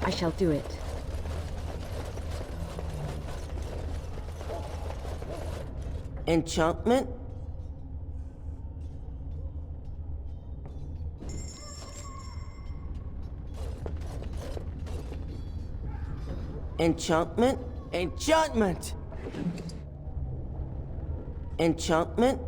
I shall do it. Enchantment? Enchantment? Enchantment! Enchantment?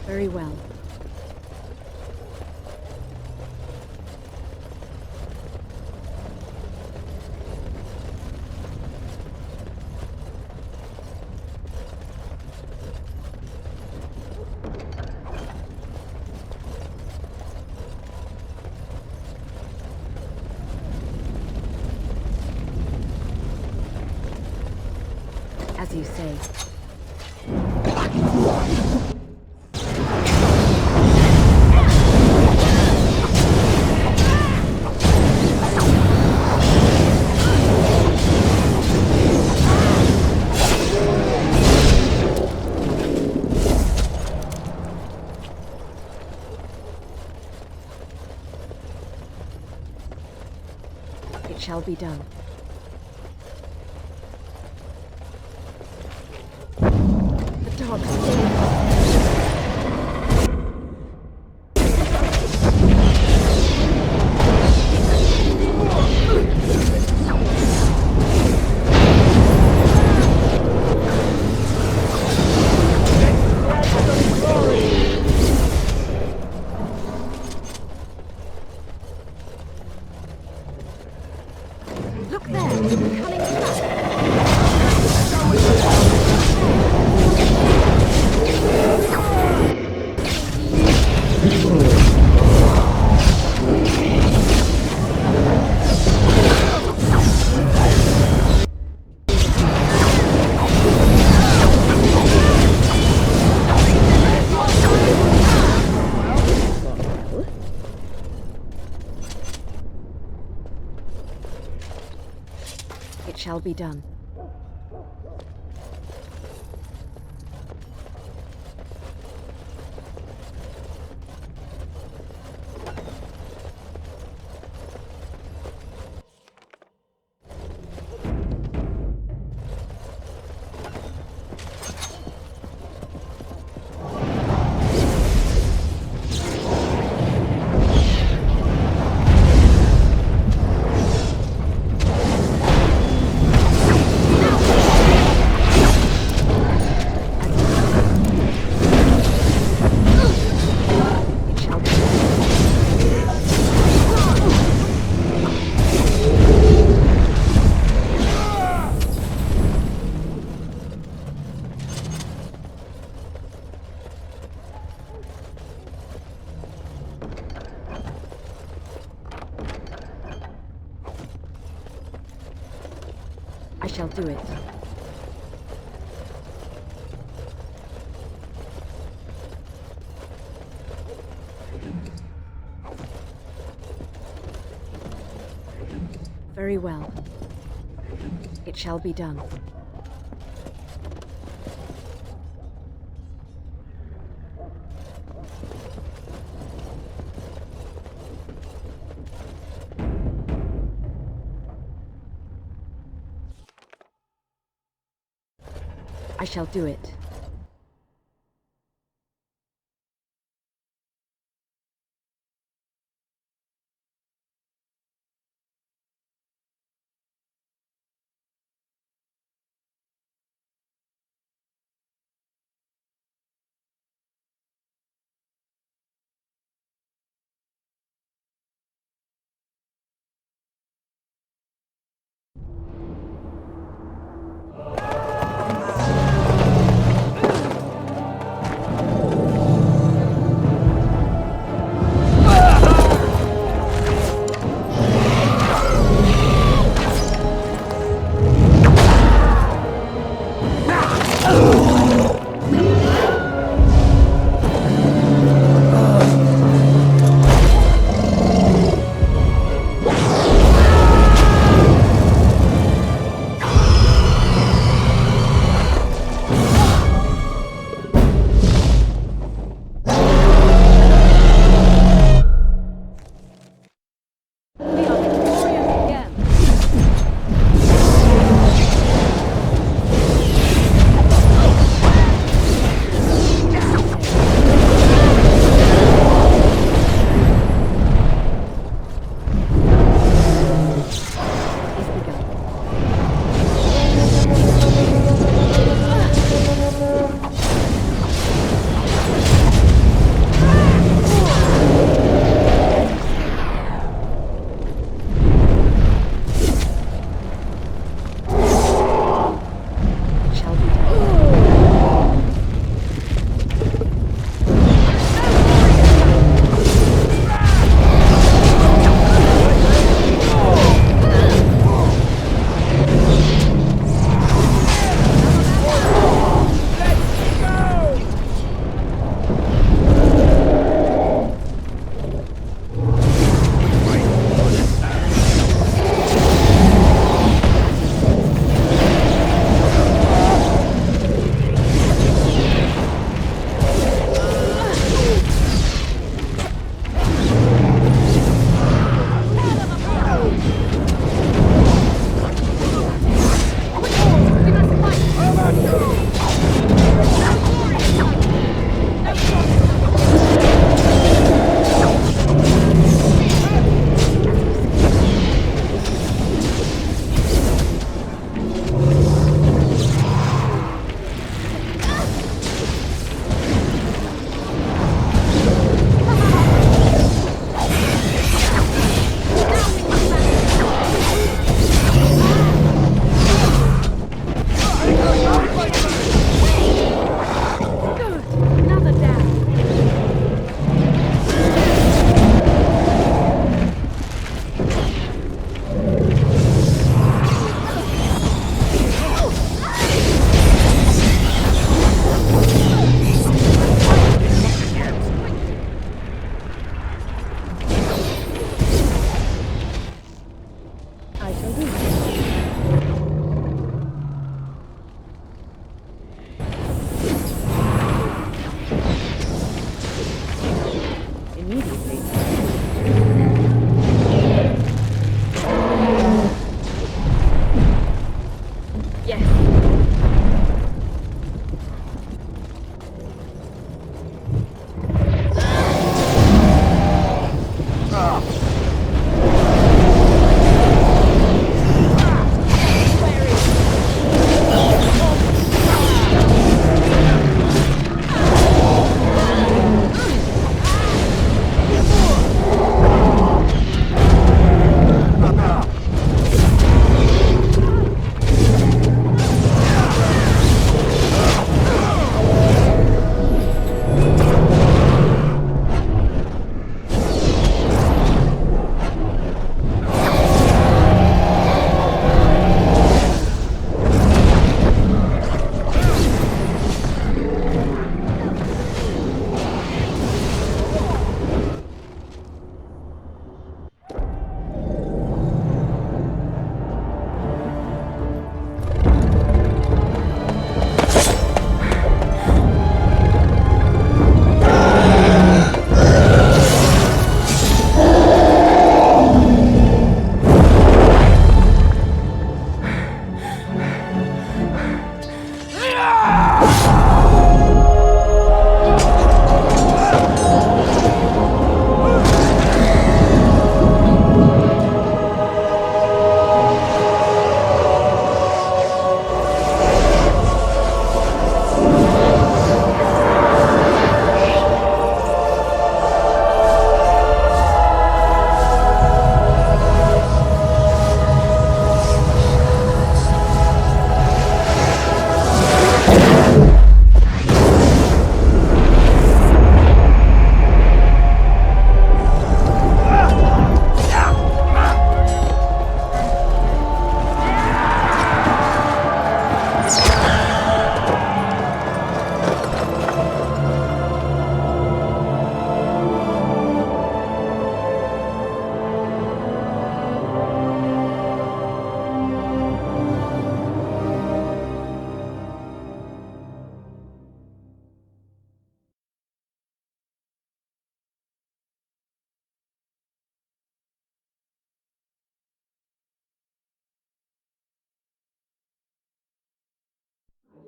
Very well. As you say. It shall be done. The dark stairs. Look there, cunning It shall be done. I shall do it. Very well. It shall be done. I shall do it.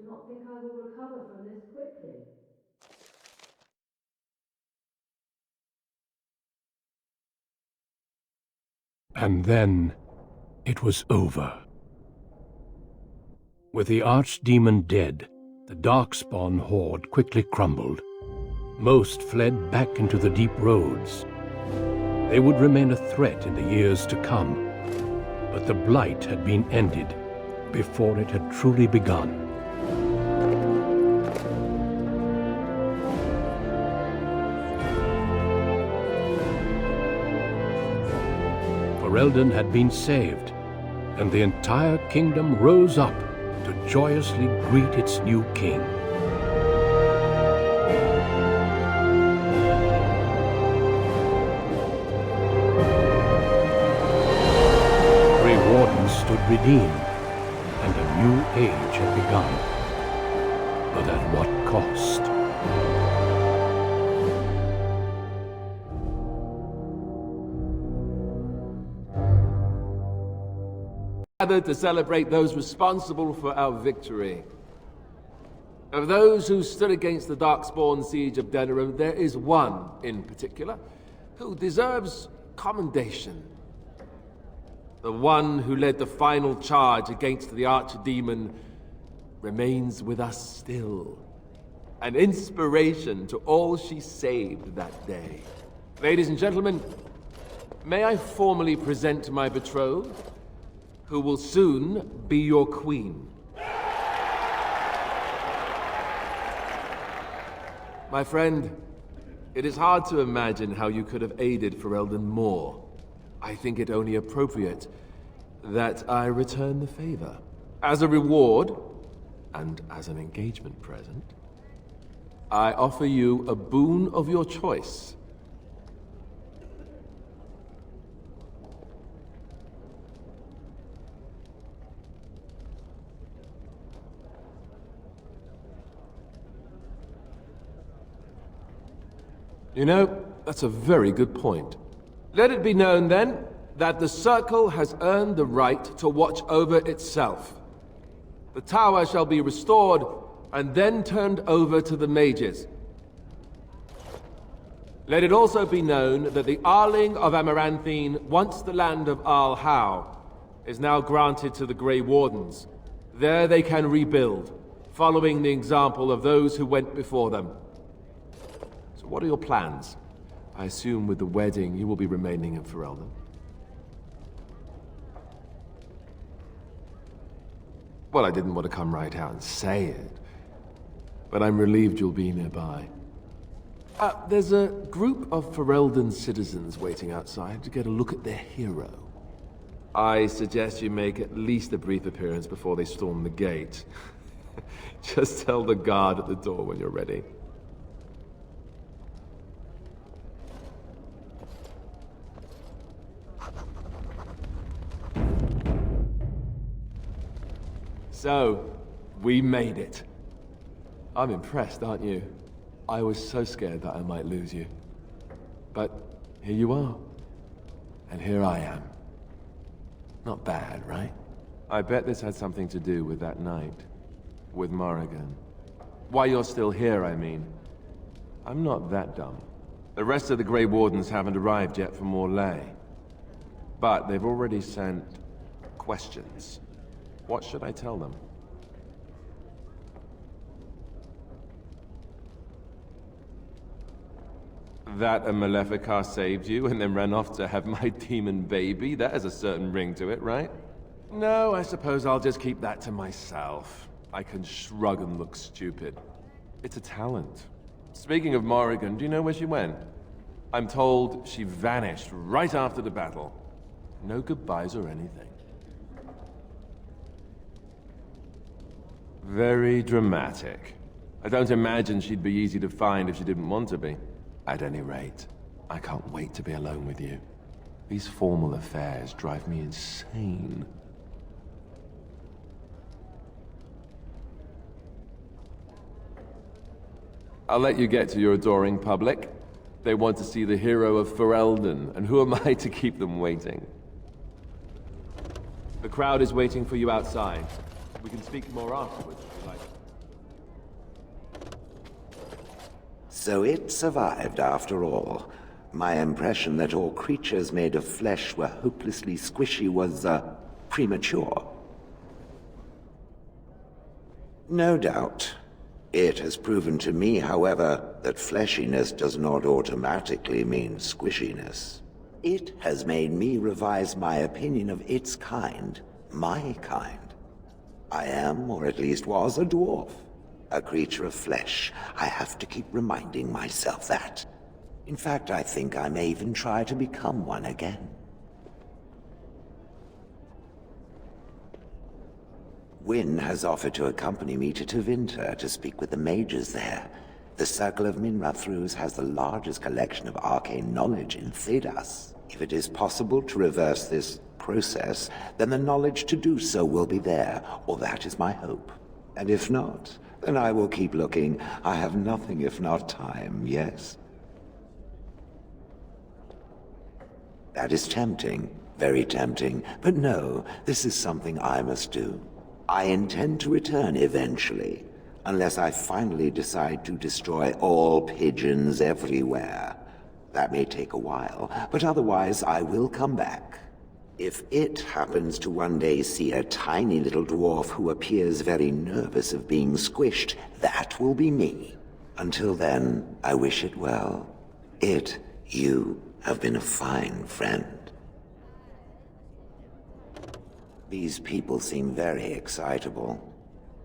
not think I will recover from this quickly. And then it was over. With the Archdemon dead, the Darkspawn horde quickly crumbled. Most fled back into the deep roads. They would remain a threat in the years to come, but the Blight had been ended before it had truly begun. Ferelden had been saved, and the entire kingdom rose up to joyously greet its new king. Grey Wardens stood redeemed, and a new age had begun. But at what cost? Gathered to celebrate those responsible for our victory. Of those who stood against the Darkspawn siege of Denerim, there is one in particular who deserves commendation. The one who led the final charge against the Archdemon remains with us still. An inspiration to all she saved that day. Ladies and gentlemen, may I formally present my betrothed, who will soon be your queen. My friend, it is hard to imagine how you could have aided Ferelden more. I think it only appropriate that I return the favor. As a reward, and as an engagement present, I offer you a boon of your choice. You know, that's a very good point. Let it be known, then, that the Circle has earned the right to watch over itself. The tower shall be restored, and then turned over to the Mages. Let it also be known that the Arling of Amaranthine, once the land of Arl Howe, is now granted to the Grey Wardens. There they can rebuild, following the example of those who went before them. What are your plans? I assume with the wedding, you will be remaining in Ferelden. Well, I didn't want to come right out and say it, but I'm relieved you'll be nearby. There's a group of Ferelden citizens waiting outside to get a look at their hero. I suggest you make at least a brief appearance before they storm the gate. Just tell the guard at the door when you're ready. So, we made it. I'm impressed, aren't you? I was so scared that I might lose you. But here you are. And here I am. Not bad, right? I bet this had something to do with that night. With Morrigan. Why you're still here, I mean. I'm not that dumb. The rest of the Grey Wardens haven't arrived yet from Morlaix. But they've already sent questions. What should I tell them? That a Maleficar saved you and then ran off to have my demon baby? That has a certain ring to it, right? No, I suppose I'll just keep that to myself. I can shrug and look stupid. It's a talent. Speaking of Morrigan, do you know where she went? I'm told she vanished right after the battle. No goodbyes or anything. Very dramatic. I don't imagine she'd be easy to find if she didn't want to be. At any rate, I can't wait to be alone with you. These formal affairs drive me insane. I'll let you get to your adoring public. They want to see the hero of Ferelden, and who am I to keep them waiting? The crowd is waiting for you outside. We can speak more afterwards if you like. So it survived after all. My impression that all creatures made of flesh were hopelessly squishy was, premature. No doubt. It has proven to me, however, that fleshiness does not automatically mean squishiness. It has made me revise my opinion of its kind, my kind. I am, or at least was, a dwarf. A creature of flesh. I have to keep reminding myself that. In fact, I think I may even try to become one again. Wynne has offered to accompany me to Tevinter to speak with the mages there. The Circle of Minrathrus has the largest collection of arcane knowledge in Thedas. If it is possible to reverse this process, then the knowledge to do so will be there, or that is my hope. And if not, then I will keep looking. I have nothing if not time, yes? That is tempting, very tempting, but no, this is something I must do. I intend to return eventually, unless I finally decide to destroy all pigeons everywhere. That may take a while, but otherwise I will come back. If it happens to one day see a tiny little dwarf who appears very nervous of being squished, that will be me. Until then, I wish it well. You have been a fine friend. These people seem very excitable.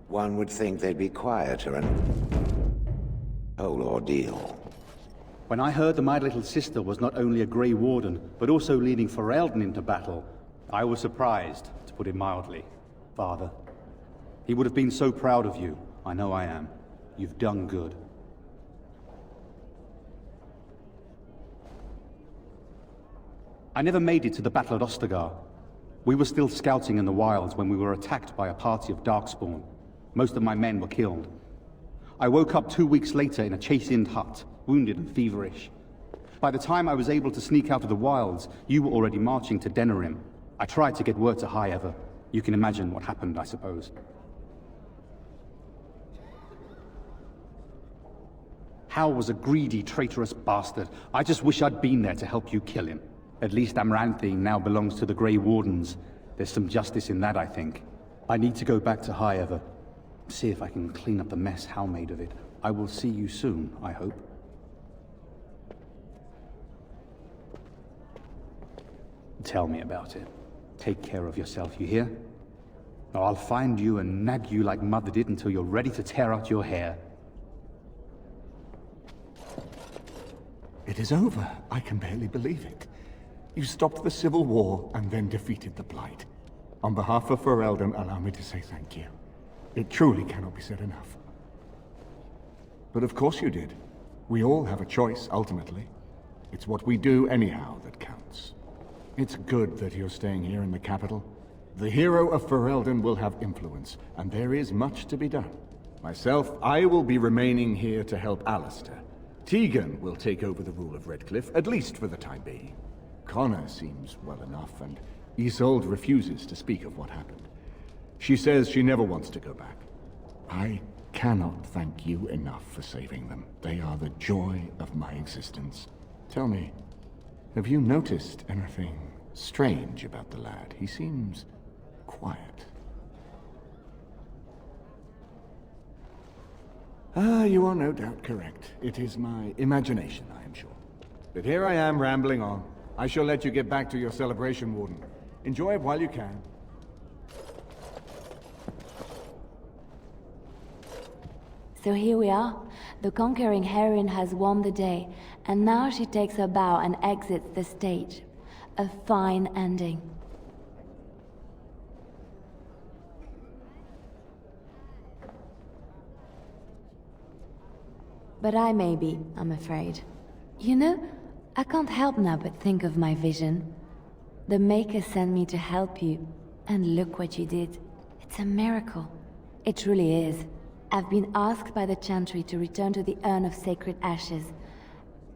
One would think they'd be quieter and... whole ordeal. When I heard that my little sister was not only a Grey Warden, but also leading Ferelden into battle, I was surprised, to put it mildly, Father. He would have been so proud of you. I know I am. You've done good. I never made it to the battle at Ostagar. We were still scouting in the wilds when we were attacked by a party of Darkspawn. Most of my men were killed. I woke up 2 weeks later in a chastened hut, wounded and feverish. By the time I was able to sneak out of the wilds, you were already marching to Denerim. I tried to get word to High Ever. You can imagine what happened, I suppose. Hal was a greedy, traitorous bastard. I just wish I'd been there to help you kill him. At least Amaranthine now belongs to the Grey Wardens. There's some justice in that, I think. I need to go back to High Ever. See if I can clean up the mess Hal made of it. I will see you soon, I hope. Tell me about it. Take care of yourself, you hear? Or I'll find you and nag you like Mother did until you're ready to tear out your hair. It is over. I can barely believe it. You stopped the Civil War and then defeated the Blight. On behalf of Ferelden, allow me to say thank you. It truly cannot be said enough. But of course you did. We all have a choice, ultimately. It's what we do anyhow that counts. It's good that you're staying here in the capital. The hero of Ferelden will have influence, and there is much to be done. Myself, I will be remaining here to help Alistair. Tegan will take over the rule of Redcliffe, at least for the time being. Connor seems well enough, and Isolde refuses to speak of what happened. She says she never wants to go back. I cannot thank you enough for saving them. They are the joy of my existence. Tell me, have you noticed anything strange about the lad? He seems quiet. Ah, you are no doubt correct. It is my imagination, I am sure. But here I am rambling on. I shall let you get back to your celebration, Warden. Enjoy it while you can. So here we are. The conquering heroine has won the day, and now she takes her bow and exits the stage. A fine ending. But I may be, I'm afraid. You know, I can't help now but think of my vision. The Maker sent me to help you, and look what you did. It's a miracle. It truly is. I've been asked by the Chantry to return to the Urn of Sacred Ashes.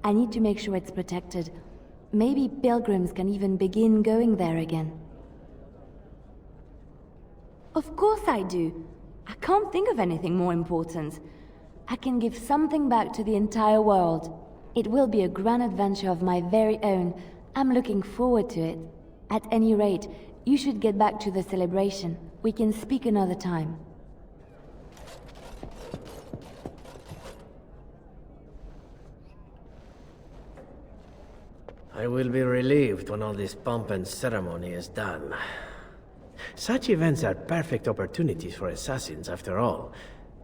I need to make sure it's protected. Maybe pilgrims can even begin going there again. Of course I do. I can't think of anything more important. I can give something back to the entire world. It will be a grand adventure of my very own. I'm looking forward to it. At any rate, you should get back to the celebration. We can speak another time. I will be relieved when all this pomp and ceremony is done. Such events are perfect opportunities for assassins, after all.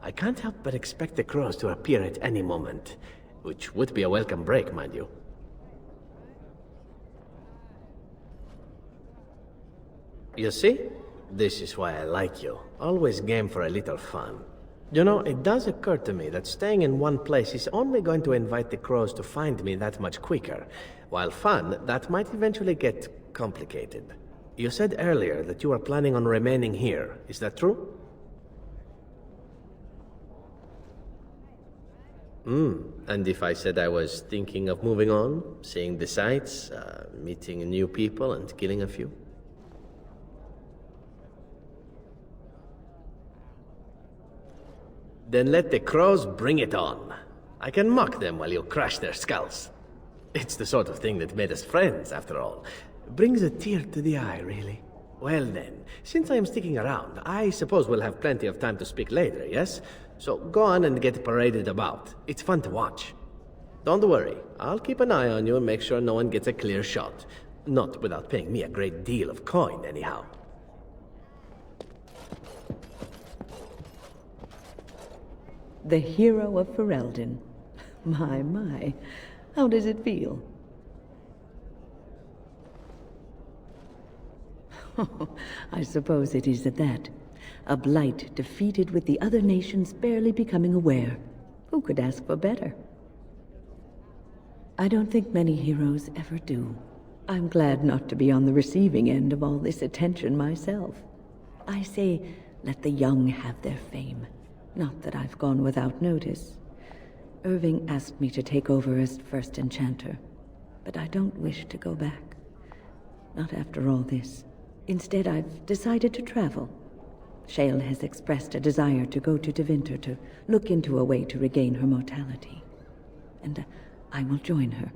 I can't help but expect the crows to appear at any moment, which would be a welcome break, mind you. You see? This is why I like you. Always game for a little fun. You know, it does occur to me that staying in one place is only going to invite the crows to find me that much quicker. While fun, that might eventually get complicated. You said earlier that you were planning on remaining here. Is that true? And if I said I was thinking of moving on, seeing the sights, meeting new people and killing a few? Then let the crows bring it on. I can mock them while you crush their skulls. It's the sort of thing that made us friends, after all. Brings a tear to the eye, really. Well then, since I am sticking around, I suppose we'll have plenty of time to speak later, yes? So go on and get paraded about. It's fun to watch. Don't worry, I'll keep an eye on you and make sure no one gets a clear shot. Not without paying me a great deal of coin, anyhow. The hero of Ferelden. My. How does it feel? I suppose it is at that. A blight defeated with the other nations barely becoming aware. Who could ask for better? I don't think many heroes ever do. I'm glad not to be on the receiving end of all this attention myself. I say, let the young have their fame. Not that I've gone without notice. Irving asked me to take over as first enchanter, but I don't wish to go back. Not after all this. Instead, I've decided to travel. Shale has expressed a desire to go to Tevinter to look into a way to regain her mortality. And I will join her.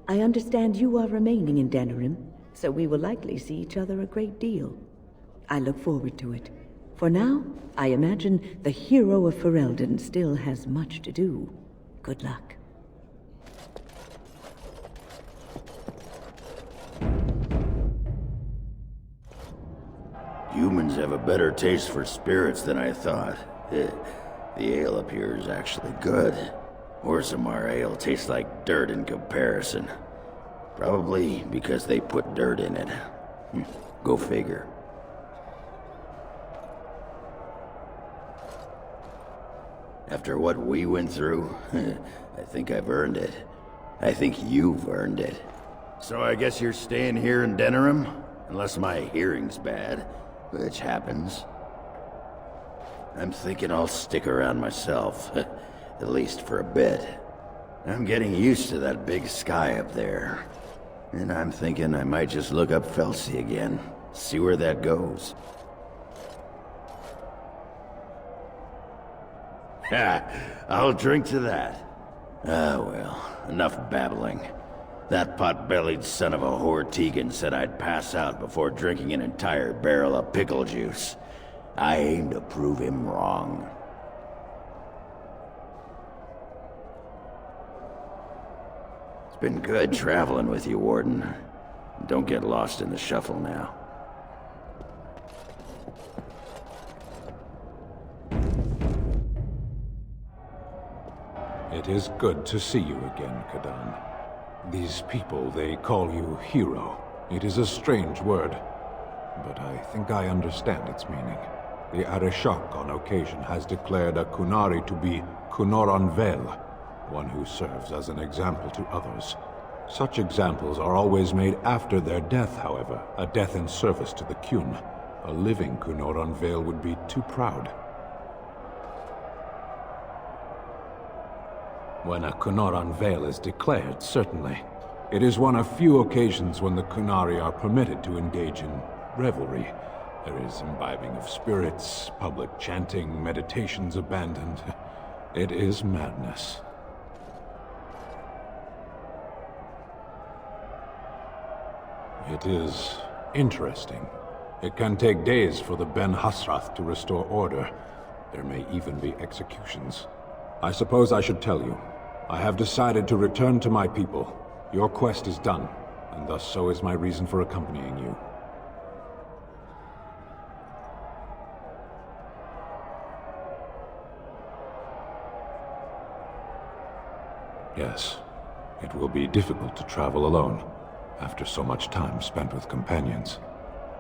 I understand you are remaining in Denerim, so we will likely see each other a great deal. I look forward to it. For now, I imagine the hero of Ferelden still has much to do. Good luck. Humans have a better taste for spirits than I thought. The ale up here is actually good. Orzammar ale tastes like dirt in comparison. Probably because they put dirt in it. Go figure. After what we went through, I think I've earned it. I think you've earned it. So I guess you're staying here in Denerim? Unless my hearing's bad, which happens. I'm thinking I'll stick around myself, at least for a bit. I'm getting used to that big sky up there. And I'm thinking I might just look up Felsi again, see where that goes. Ha! I'll drink to that. Ah, well, enough babbling. That pot-bellied son of a whore Tegan said I'd pass out before drinking an entire barrel of pickle juice. I aim to prove him wrong. It's been good traveling with you, Warden. Don't get lost in the shuffle now. It is good to see you again, Kadan. These people, they call you hero. It is a strange word, but I think I understand its meaning. The Arishok on occasion has declared a Kunari to be Kunoran Vel, one who serves as an example to others. Such examples are always made after their death, however, a death in service to the Kyun. A living Kunoran Vel would be too proud. When a Kunoran Vel is declared, certainly. It is one of few occasions when the Kunari are permitted to engage in revelry. There is imbibing of spirits, public chanting, meditations abandoned. It is madness. It is interesting. It can take days for the Ben Hasrath to restore order. There may even be executions. I suppose I should tell you. I have decided to return to my people. Your quest is done, and thus so is my reason for accompanying you. Yes, it will be difficult to travel alone, after so much time spent with companions.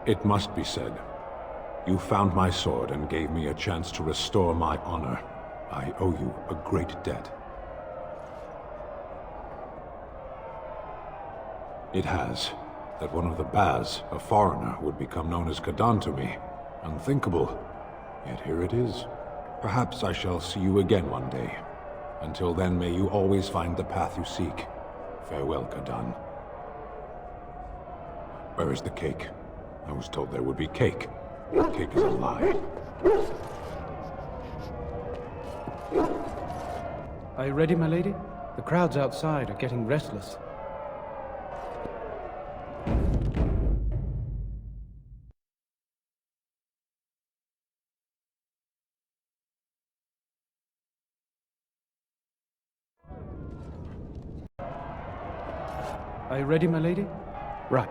It must be said, you found my sword and gave me a chance to restore my honor. I owe you a great debt. It has that one of the Baz, a foreigner, would become known as Kadan to me. Unthinkable. Yet here it is. Perhaps I shall see you again one day. Until then, may you always find the path you seek. Farewell, Kadan. Where is the cake? I was told there would be cake. Cake is a lie. Are you ready, my lady? The crowds outside are getting restless. Are you ready, my lady? Right.